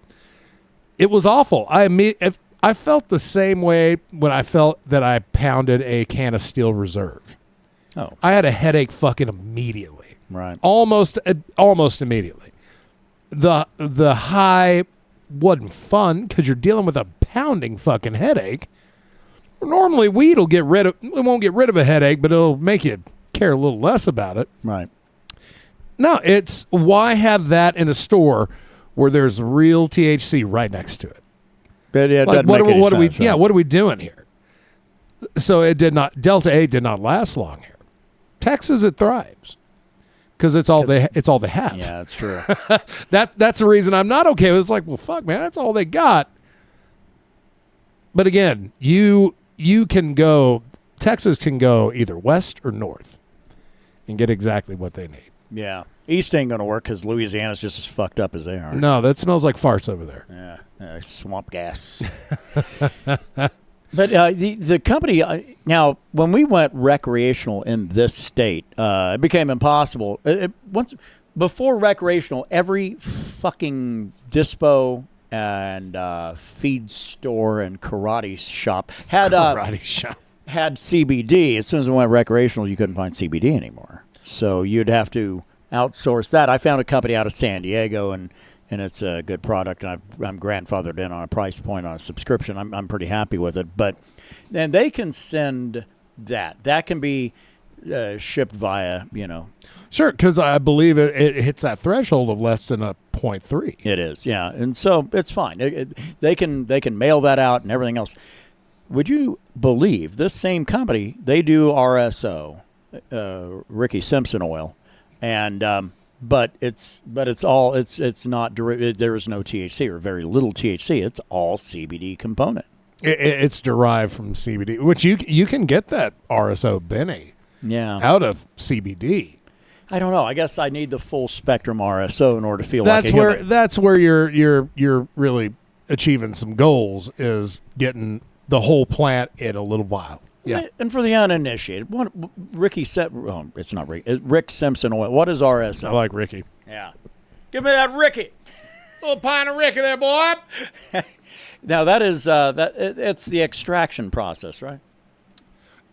It was awful. I felt the same way when I felt that I pounded a can of Steel Reserve. Oh, I had a headache fucking immediately. right. Almost immediately. The high wasn't fun because you're dealing with a pounding fucking headache. Normally, weed won't get rid of a headache, but it'll make you care a little less about it. Right. No, it's why have that in a store where there's real THC right next to it? But it Like, doesn't make any what are we? sense, Yeah, right? what are we doing here? So it did not. Delta 8 did not last long here. Texas, it thrives because it's all they have. Yeah, that's true. That's the reason I'm not okay with it. It's like, well, fuck, man, that's all they got. But again, you can go. Texas can go either west or north and get exactly what they need. Yeah. East ain't going to work because Louisiana's just as fucked up as they are. No, that smells like farts over there. Yeah, swamp gas. But the company, now, when we went recreational in this state, it became impossible. Before recreational, every fucking dispo and feed store and karate shop had Karate shop. had CBD. As soon as we went recreational, you couldn't find CBD anymore. So you'd have to outsource that. I found a company out of San Diego, and it's a good product, and I'm grandfathered in on a price point on a subscription. I'm pretty happy with it. But then they can send that. That can be shipped via, Sure, because I believe it hits that threshold of less than a 0.3. It is, yeah. And so it's fine. They can mail that out and everything else. Would you believe this same company, they do RSO, Ricky Simpson oil, and but it's not there is no THC or very little THC. It's all CBD component. It's derived from CBD, which you can get that RSO Benny out of CBD. I don't know. I guess I need the full spectrum RSO in order to feel That's like a where human. that's where you're really achieving some goals, is getting the whole plant in a little vial. Yeah. And for the uninitiated, Rick Simpson oil. What is RSO? I like Ricky. Yeah. Give me that Ricky. Little pint of Ricky there, boy. Now that is it's the extraction process, right?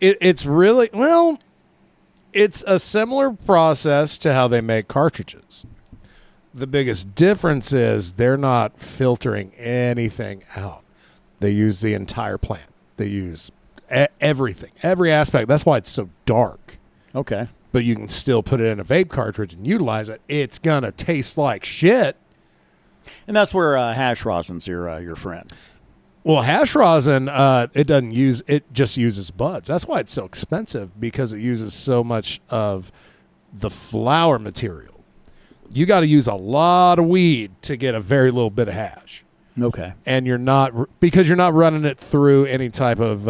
It's really, well, it's a similar process to how they make cartridges. The biggest difference is they're not filtering anything out. They use the entire plant. They use everything, every aspect. That's why it's so dark. Okay. But you can still put it in a vape cartridge and utilize it. It's going to taste like shit. And that's where hash rosin's your friend. Well, hash rosin, it just uses buds. That's why it's so expensive, because it uses so much of the flower material. You got to use a lot of weed to get a very little bit of hash. Okay. And you're not running it through any type of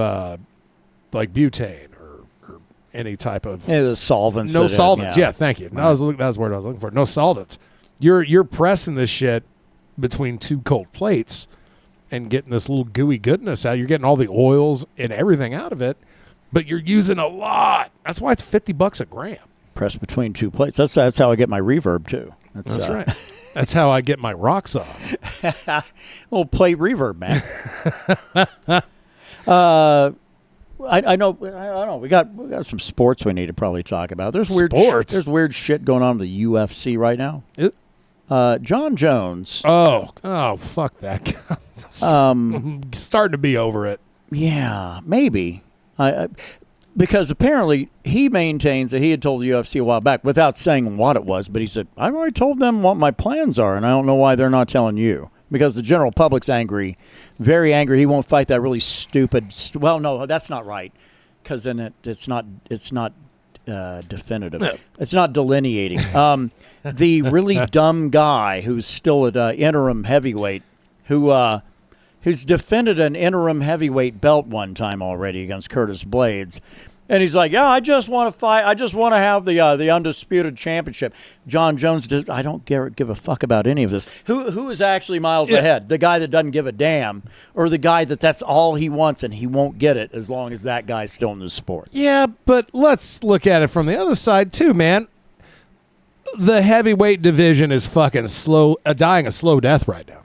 like butane or any type of the solvents. No solvents. Yeah, thank you. That was the word I was looking for. No solvents. You're pressing this shit between two cold plates and getting this little gooey goodness out. You're getting all the oils and everything out of it, but you're using a lot. That's why it's $50 a gram. Press between two plates. That's how I get my reverb too. That's right. That's how I get my rocks off. Little plate reverb, man. I know. I don't know. We got some sports we need to probably talk about. There's weird sports. There's weird shit going on with the UFC right now. John Jones. Oh, fuck that guy. I'm starting to be over it. Yeah, maybe. Because apparently he maintains that he had told the UFC a while back, without saying what it was, but he said, I've already told them what my plans are, and I don't know why they're not telling you. Because the general public's angry, very angry. He won't fight that really stupid. Well, no, that's not right. Because then it's not definitive. No. It's not delineating. The really dumb guy who's still at interim heavyweight, who's defended an interim heavyweight belt one time already against Curtis Blades, And he's like, yeah, I just want to fight. I just want to have the undisputed championship. John Jones, I don't give a fuck about any of this. Who is actually miles ahead? The guy that doesn't give a damn, or the guy that's all he wants and he won't get it as long as that guy's still in the sport? Yeah, but let's look at it from the other side too, man. The heavyweight division is fucking dying a slow death right now.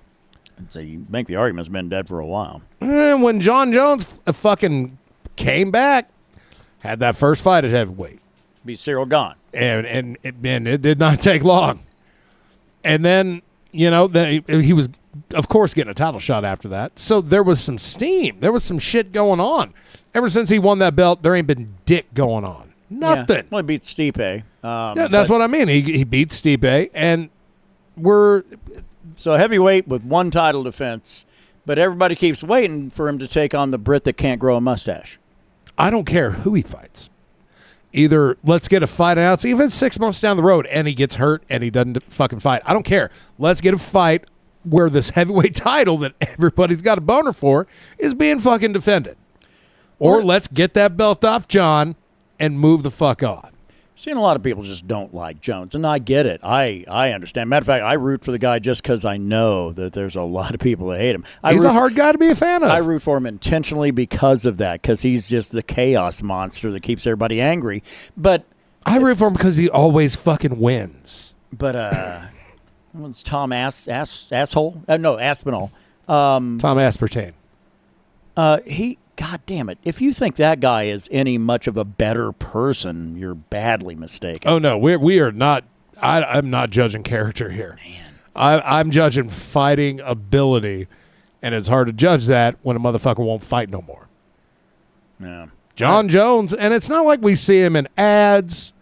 So you make the argument it's been dead for a while. And when John Jones fucking came back, had that first fight at heavyweight, Be Cyril gone. and it did not take long. And then, he was, of course, getting a title shot after that. So there was some steam. There was some shit going on. Ever since he won that belt, there ain't been dick going on. Nothing. Yeah. Well, he beat Stipe. That's what I mean. He beat Stipe, and So heavyweight with one title defense, but everybody keeps waiting for him to take on the Brit that can't grow a mustache. I don't care who he fights. Either let's get a fight announced, even 6 months down the road, and he gets hurt and he doesn't fucking fight. I don't care. Let's get a fight where this heavyweight title that everybody's got a boner for is being fucking defended. Or let's get that belt off John and move the fuck on. Seen a lot of people just don't like Jones, and I get it. I understand. Matter of fact, I root for the guy just because I know that there's a lot of people that hate him. He's a hard guy to be a fan of. I root for him intentionally because of that, because he's just the chaos monster that keeps everybody angry. But I root for him because he always fucking wins. But what's Tom Asshole? No, Aspinall. Tom Aspartame. God damn it. If you think that guy is any much of a better person, you're badly mistaken. Oh, no. We are not. I'm not judging character here. Man. I'm judging fighting ability, and it's hard to judge that when a motherfucker won't fight no more. Yeah. John Jones, and it's not like we see him in ads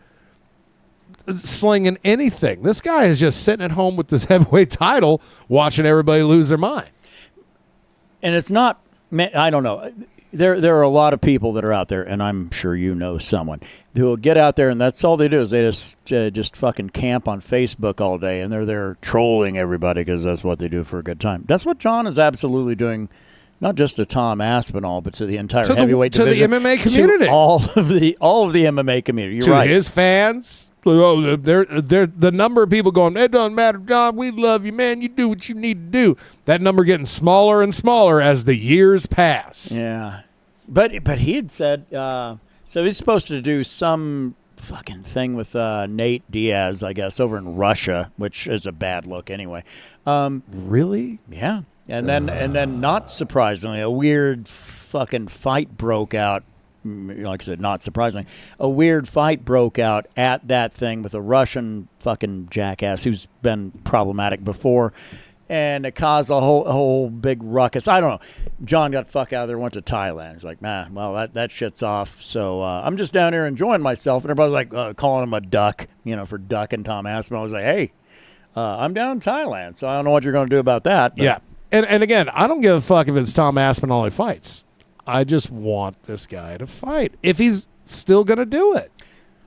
slinging anything. This guy is just sitting at home with this heavyweight title watching everybody lose their mind. And it's not, I don't know. There are a lot of people that are out there, and I'm sure you know someone, who will get out there, and that's all they do is they just fucking camp on Facebook all day, and they're there trolling everybody because that's what they do for a good time. That's what John is absolutely doing, not just to Tom Aspinall, but to the entire heavyweight division. To the MMA community. To all of the MMA community. You're right. To his fans. They're the number of people going, it doesn't matter, John, we love you, man. You do what you need to do. That number getting smaller and smaller as the years pass. Yeah. But he had said, so he's supposed to do some fucking thing with Nate Diaz, I guess, over in Russia, which is a bad look anyway. Really? Yeah. And then not surprisingly, a weird fucking fight broke out. Like I said, not surprisingly, a weird fight broke out at that thing with a Russian fucking jackass who's been problematic before, and it caused a whole big ruckus. I don't know. John got the fuck out of there, went to Thailand. He's like, man, well, that shit's off. So I'm just down here enjoying myself. And everybody's like calling him a duck, for ducking Tom Aspinall. I was like, hey, I'm down in Thailand, so I don't know what you're going to do about that. But. Yeah. And again, I don't give a fuck if it's Tom Aspinall who fights. I just want this guy to fight if he's still going to do it.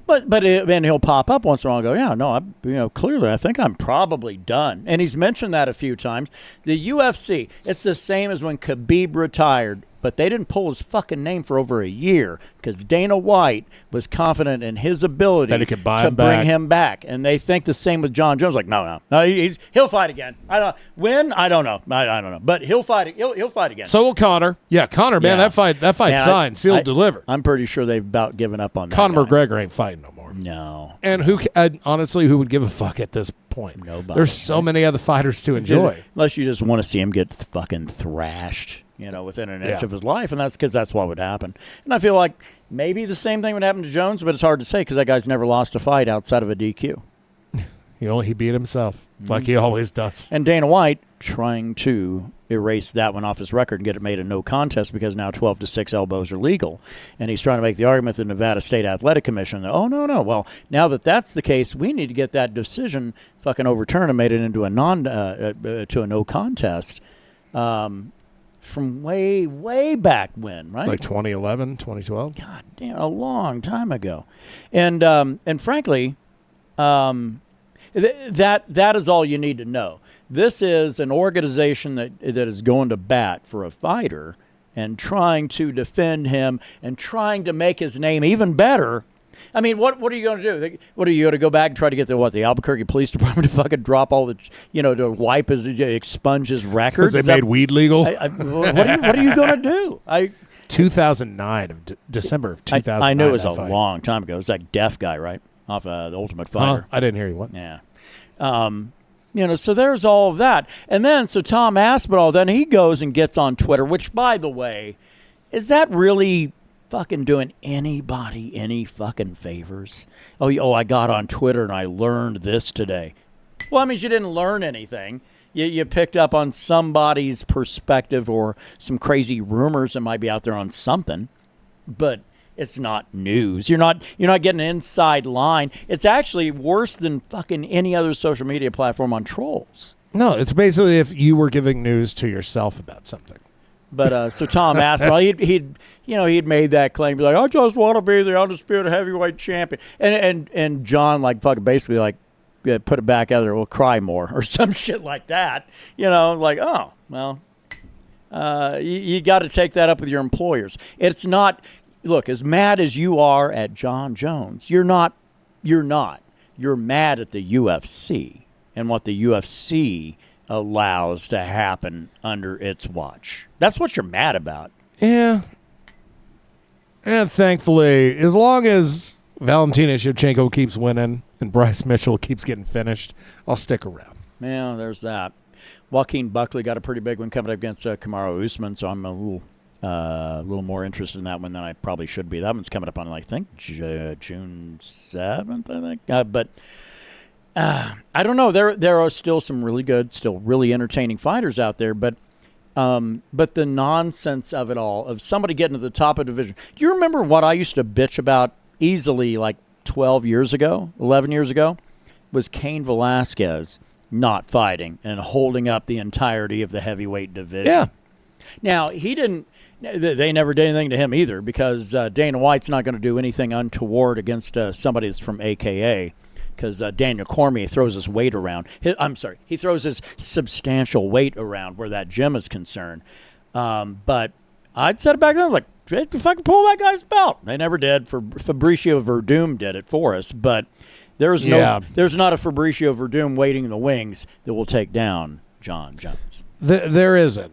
But then he'll pop up once in a while and go, yeah, no, clearly I think I'm probably done. And he's mentioned that a few times. The UFC, it's the same as when Khabib retired, but they didn't pull his fucking name for over a year because Dana White was confident in his ability that he could buy to him bring back. him back. And they think the same with John Jones. Like, no, he'll fight again. I don't when I don't know. I don't know, but he'll fight. He'll fight again. So will Conor. Yeah, Conor, man, that fight signed, sealed, delivered. I'm pretty sure they've about given up on that. Conor guy. McGregor ain't fighting no more. No. And honestly, who would give a fuck at this point? Nobody. There's so many other fighters to enjoy. Unless you just want to see him get fucking thrashed, within an inch of his life, and that's because that's what would happen. And I feel like maybe the same thing would happen to Jones, but it's hard to say because that guy's never lost a fight outside of a DQ. He beat himself like he always does. And Dana White trying to erase that one off his record and get it made a no contest because now 12-6 elbows are legal. And he's trying to make the argument to the Nevada State Athletic Commission that, oh, no. Well, now that that's the case, we need to get that decision fucking overturned and made it into a to a no contest. From way, way back when, right? Like 2011, 2012? God damn, a long time ago. And frankly, that is all you need to know. This is an organization that is going to bat for a fighter, and trying to defend him and trying to make his name even better. I mean, what are you going to do? What are you going to go back and try to get the Albuquerque Police Department to fucking drop all the, to wipe expunge his records? Because they made weed legal? What are you going to do? 2009, December of 2009. I knew it was a fight. long time ago. It was that deaf guy, right? Off The Ultimate Fighter. Huh? I didn't hear you. What? Yeah. So there's all of that. And then, so Tom Aspinall, then he goes and gets on Twitter, which, by the way, is that really fucking doing anybody any fucking favors? Oh, I got on Twitter and I learned this today. Well, that means you didn't learn anything. You picked up on somebody's perspective or some crazy rumors that might be out there on something, but it's not news. You're not getting an inside line. It's actually worse than fucking any other social media platform on trolls. No, it's basically if you were giving news to yourself about something. But so Tom Aspinall, he'd made that claim, be like, I just want to be the undisputed heavyweight champion, and John fucking basically put it back out there, well, cry more or some shit like that. Oh well, you got to take that up with your employers. It's not. Look, as mad as you are at John Jones, you're not. You're mad at the UFC and what the UFC allows to happen under its watch. That's what you're mad about. Yeah. And thankfully, as long as Valentina Shevchenko keeps winning and Bryce Mitchell keeps getting finished, I'll stick around. Yeah, there's that. Joaquin Buckley got a pretty big one coming up against Kamaru Usman, so I'm a little more interested in that one than I probably should be. That one's coming up on, I think, June 7th, I think. But I don't know. There are still some really good, still really entertaining fighters out there, but the nonsense of it all, of somebody getting to the top of division. Do you remember what I used to bitch about easily 12 years ago, 11 years ago? Was Cain Velasquez not fighting and holding up the entirety of the heavyweight division. Yeah. Now, he didn't. They never did anything to him either, because Dana White's not going to do anything untoward against somebody that's from AKA, because Daniel Cormier throws his weight around. He throws his substantial weight around where that gym is concerned. But I'd said it back then, I was like, if I could pull that guy's belt. They never did. Fabricio Verdum did it for us, but there's not a Fabricio Verdum waiting in the wings that will take down John Jones. There isn't.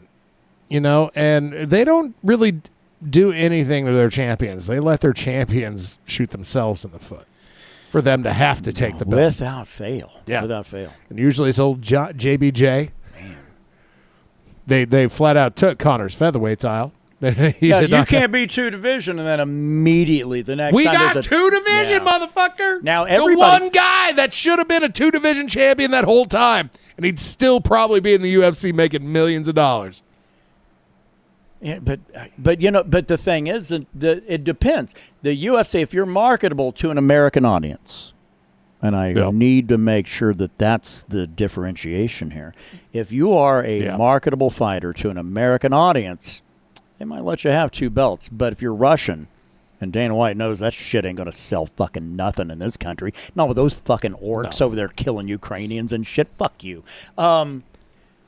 And they don't really do anything to their champions. They let their champions shoot themselves in the foot for them to have to take the belt. Without fail. Yeah. Without fail. And usually it's old JBJ. Man. They flat out took Connor's featherweight tile. You can't be two division, and then immediately the next we time got two division, motherfucker. Now the one guy that should have been a 2-division champion that whole time, and he'd still probably be in the UFC making millions of dollars. Yeah, but the thing is that it depends. The UFC, if you're marketable to an American audience, and I need to make sure that that's the differentiation here. If you are a marketable fighter to an American audience, they might let you have 2 belts. But if you're Russian, and Dana White knows that shit ain't going to sell fucking nothing in this country, not with those fucking orcs over there killing Ukrainians and shit, fuck you.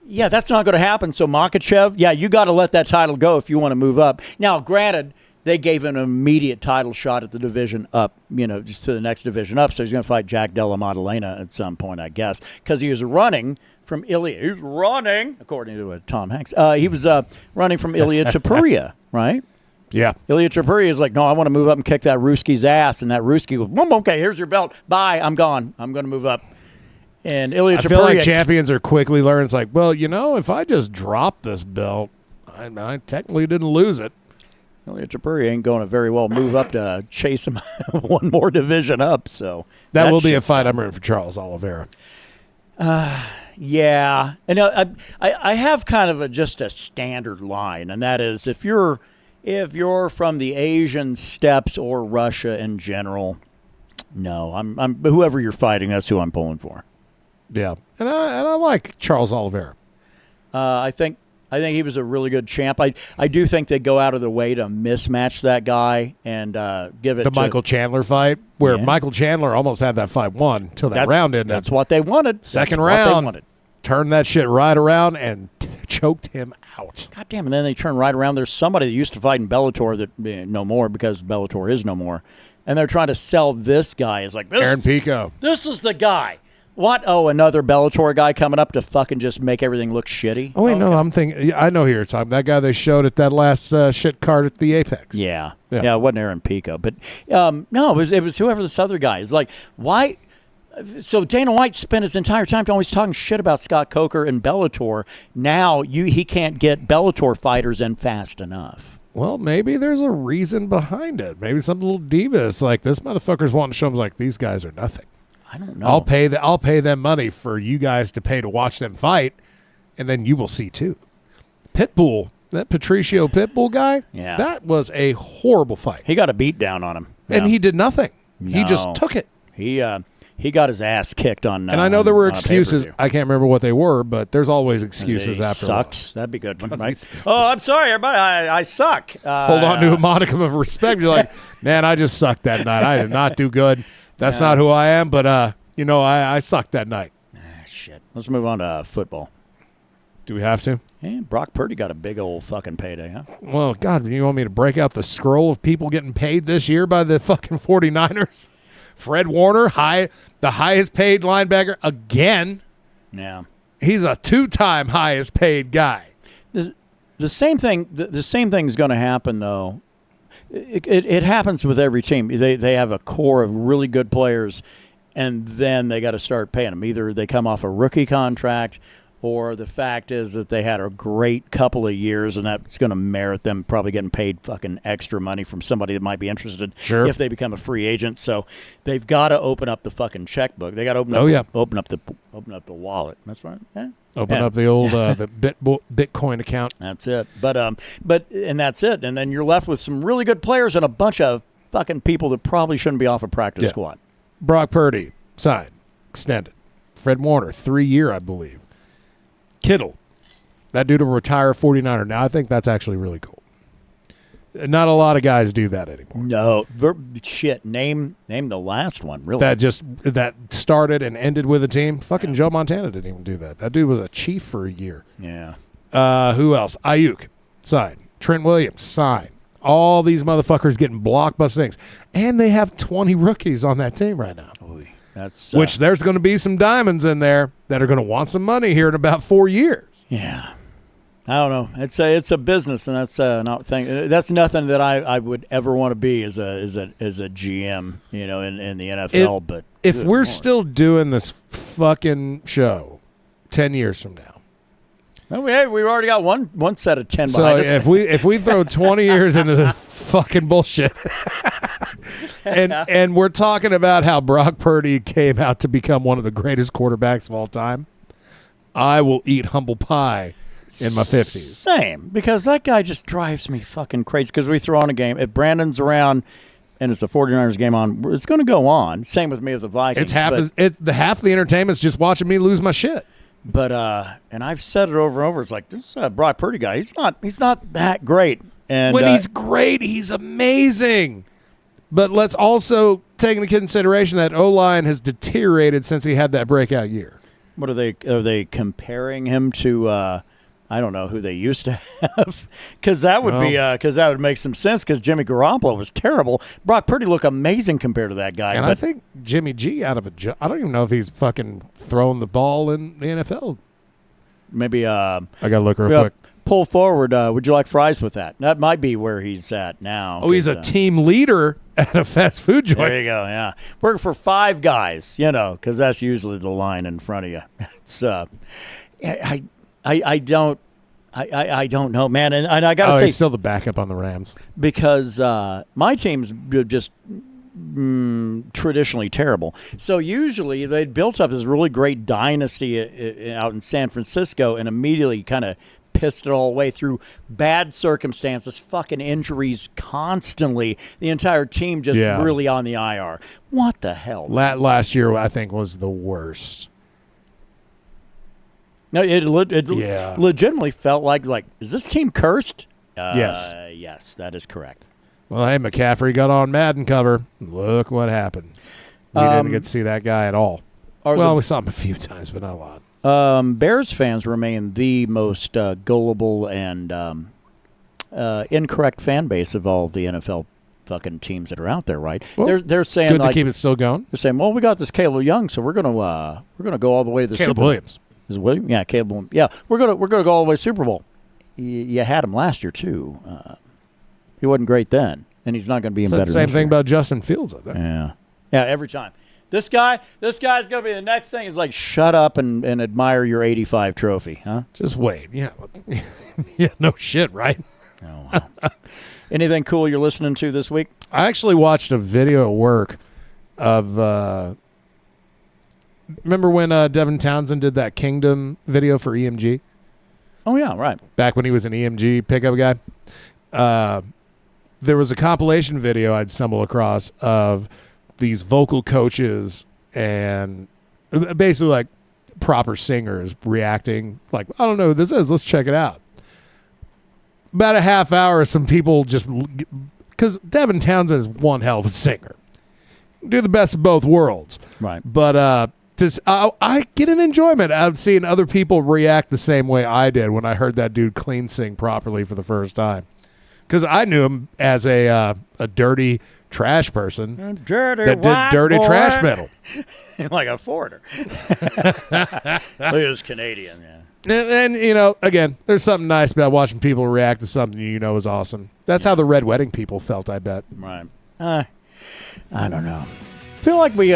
Yeah, that's not going to happen. So Makhachev, you got to let that title go if you want to move up. Now, granted, they gave him an immediate title shot at the division up, just to the next division up. So he's going to fight Jack Della Maddalena at some point, I guess, because he was running from Ilya. He was running, according to Tom Hanks. He was running from Ilya Topuria, right? Yeah. Ilya Topuria is like, no, I want to move up and kick that Ruski's ass. And that Ruski goes, okay, here's your belt. Bye, I'm gone. I'm going to move up. And Ilya Topuria, I feel like champions are quickly learning. It's like, well, if I just drop this belt, I technically didn't lose it. Ilya Topuria ain't going to very well move up to chase him one more division up. So that will be a fight I'm rooting for Charles Oliveira. Yeah. And I have kind of just a standard line, and that is if you're from the Asian steppes or Russia in general, no, I'm whoever you're fighting, that's who I'm pulling for. Yeah, and I like Charles Oliveira. I think he was a really good champ. I do think they go out of their way to mismatch that guy and give it the Michael Chandler fight, where Michael Chandler almost had that fight won until that round ended. That's what they wanted. Second round, turned that shit right around and choked him out. God damn, and then they turn right around. There's somebody that used to fight in Bellator that no more because Bellator is no more. And they're trying to sell this guy as like, Aaron Pico. This is the guy. What? Oh, another Bellator guy coming up to fucking just make everything look shitty? Oh, wait, no, I'm thinking, I know who you're talking. That guy they showed at that last shit card at the Apex. Yeah, it wasn't Aaron Pico. But no, it was whoever this other guy is. Like, why? So Dana White spent his entire time always talking shit about Scott Coker and Bellator. Now he can't get Bellator fighters in fast enough. Well, maybe there's a reason behind it. Maybe some little diva is like, this motherfucker's wanting to show him like, these guys are nothing. I don't know. I'll pay them money for you guys to pay to watch them fight, and then you will see too. Pitbull, that Patricio Pitbull guy, that was a horrible fight. He got a beat down on him. And he did nothing. No. He just took it. He got his ass kicked on. And I know there were excuses. I can't remember what they were, but there's always excuses after. Sucks. That'd be good, right? Oh, I'm sorry, everybody. I suck. Hold on to a modicum of respect. You're like, man, I just sucked that night. I did not do good. That's not who I am, but I sucked that night. Shit. Let's move on to football. Do we have to? Yeah, Brock Purdy got a big old fucking payday, huh? Well, God, you want me to break out the scroll of people getting paid this year by the fucking 49ers? Fred Warner, the highest paid linebacker again. Yeah. He's a 2-time highest paid guy. The same thing. The same thing's going to happen though. It happens with every team. They have a core of really good players, and then they got to start paying them. Either they come off a rookie contract, or the fact is that they had a great couple of years, and that's going to merit them probably getting paid fucking extra money from somebody that might be interested if they become a free agent. So they've got to open up the fucking checkbook. They got to open up the wallet. That's right. Yeah. Open up the old the Bitcoin account. That's it. But and that's it. And then you're left with some really good players and a bunch of fucking people that probably shouldn't be off a practice squad. Brock Purdy signed, extended. Fred Warner 3-year, I believe. Kittle, that dude will retire 49er. Now I think that's actually really cool. Not a lot of guys do that anymore. No, shit. Name the last one. Really, that started and ended with a team. Fucking Joe Montana didn't even do that. That dude was a chief for a year. Yeah. Who else? Ayuk signed. Trent Williams signed. All these motherfuckers getting blockbuster things, and they have 20 rookies on that team right now. That's which there's going to be some diamonds in there that are going to want some money here in about 4 years. Yeah. I don't know. It's a business, and that's nothing that I would ever want to be as a GM, in the NFL. But if we're still doing this fucking show 10 years from now, well, we've already got one set of 10 so behind us. if we throw 20 years into this fucking bullshit, and we're talking about how Brock Purdy came out to become one of the greatest quarterbacks of all time, I will eat humble pie in my 50s. Same, because that guy just drives me fucking crazy. Because we throw on a game. If Brandon's around and it's a 49ers game on, it's going to go on. Same with me with the Vikings. It's half the entertainment's just watching me lose my shit. But and I've said it over and over. It's like this Brock Purdy guy. He's not that great. And when he's great, he's amazing. But let's also take into consideration that O-line has deteriorated since he had that breakout year. What are they comparing him to? I don't know who they used to have, because that would make some sense. Because Jimmy Garoppolo was terrible. Brock Purdy looked amazing compared to that guy. And I think Jimmy G out of a job. I don't even know if he's fucking throwing the ball in the NFL. Maybe I gotta look real quick. Pull forward. Would you like fries with that? That might be where he's at now. Oh, he's a team leader at a fast food joint. There you go. Yeah, working for Five Guys. Because that's usually the line in front of you. It's I don't know, man, and I gotta say, he's still the backup on the Rams because my team's just traditionally terrible. So usually they'd built up this really great dynasty out in San Francisco, and immediately kind of pissed it all away through bad circumstances, fucking injuries constantly. The entire team just really on the IR. What the hell? Last year, I think, was the worst. No, it legitimately felt like is this team cursed? Yes. Yes, that is correct. Well, hey, McCaffrey got on Madden cover. Look what happened. We didn't get to see that guy at all. We saw him a few times, but not a lot. Bears fans remain the most gullible and incorrect fan base of all the NFL fucking teams that are out there, right? Well, they're saying Good like, to keep it still going. they're saying, well, we got this Caleb Young, so we're gonna go all the way to the Caleb Super Bowl. Williams. Is it Williams? Yeah, Caleb Williams. Yeah, we're gonna go all the way to Super Bowl. You had him last year too. He wasn't great then, and he's not going to be It's better. the same this thing year. about Justin Fields, I think. Yeah, every time. This guy's going to be the next thing. Is like, shut up and admire your 85 trophy, huh? Just wait. Yeah. Yeah, no shit, right? Oh, wow. Anything cool you're listening to this week? I actually watched a video at work of remember when Devin Townsend did that Kingdom video for EMG? Oh, yeah, right. Back when he was an EMG pickup guy. There was a compilation video I'd stumbled across of these vocal coaches and basically like proper singers reacting like, I don't know who this is. Let's check it out. About a half hour, some people just – because Devin Townsend is one hell of a singer. Do the best of both worlds. Right. But I get an enjoyment out of seeing other people react the same way I did when I heard that dude clean sing properly for the first time. Because I knew him as a dirty trash person that did dirty trash metal. Like a foreigner. Look at this Canadian, yeah. And, you know, again, there's something nice about watching people react to something you know is awesome. That's how the Red Wedding people felt, I bet. Right. I don't know. Feel like we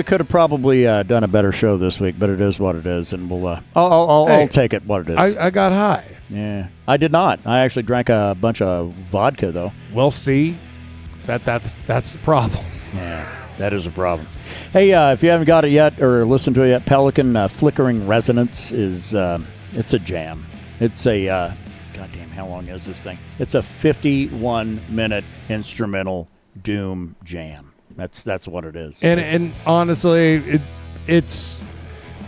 could have probably done a better show this week, but it is what it is, and we'll. I'll take it what it is. I got high. Yeah, I did not. I actually drank a bunch of vodka though. Well, see, that's the problem. Yeah, that is a problem. Hey, if you haven't got it yet or listened to it yet, Pelican Flickering Resonance is it's a jam. It's a goddamn. How long is this thing? It's a 51-minute instrumental doom jam. That's what it is. And honestly, it's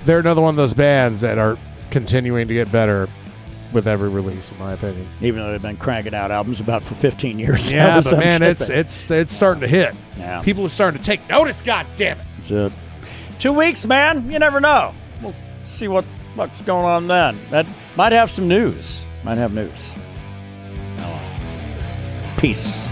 they're another one of those bands that are continuing to get better with every release, in my opinion. Even though they've been cranking out albums about for 15 years. Yeah, but man, it's starting to hit. Yeah. People are starting to take notice. God damn it! That's it. 2 weeks, man. You never know. We'll see what's going on then. That might have some news. Oh, peace.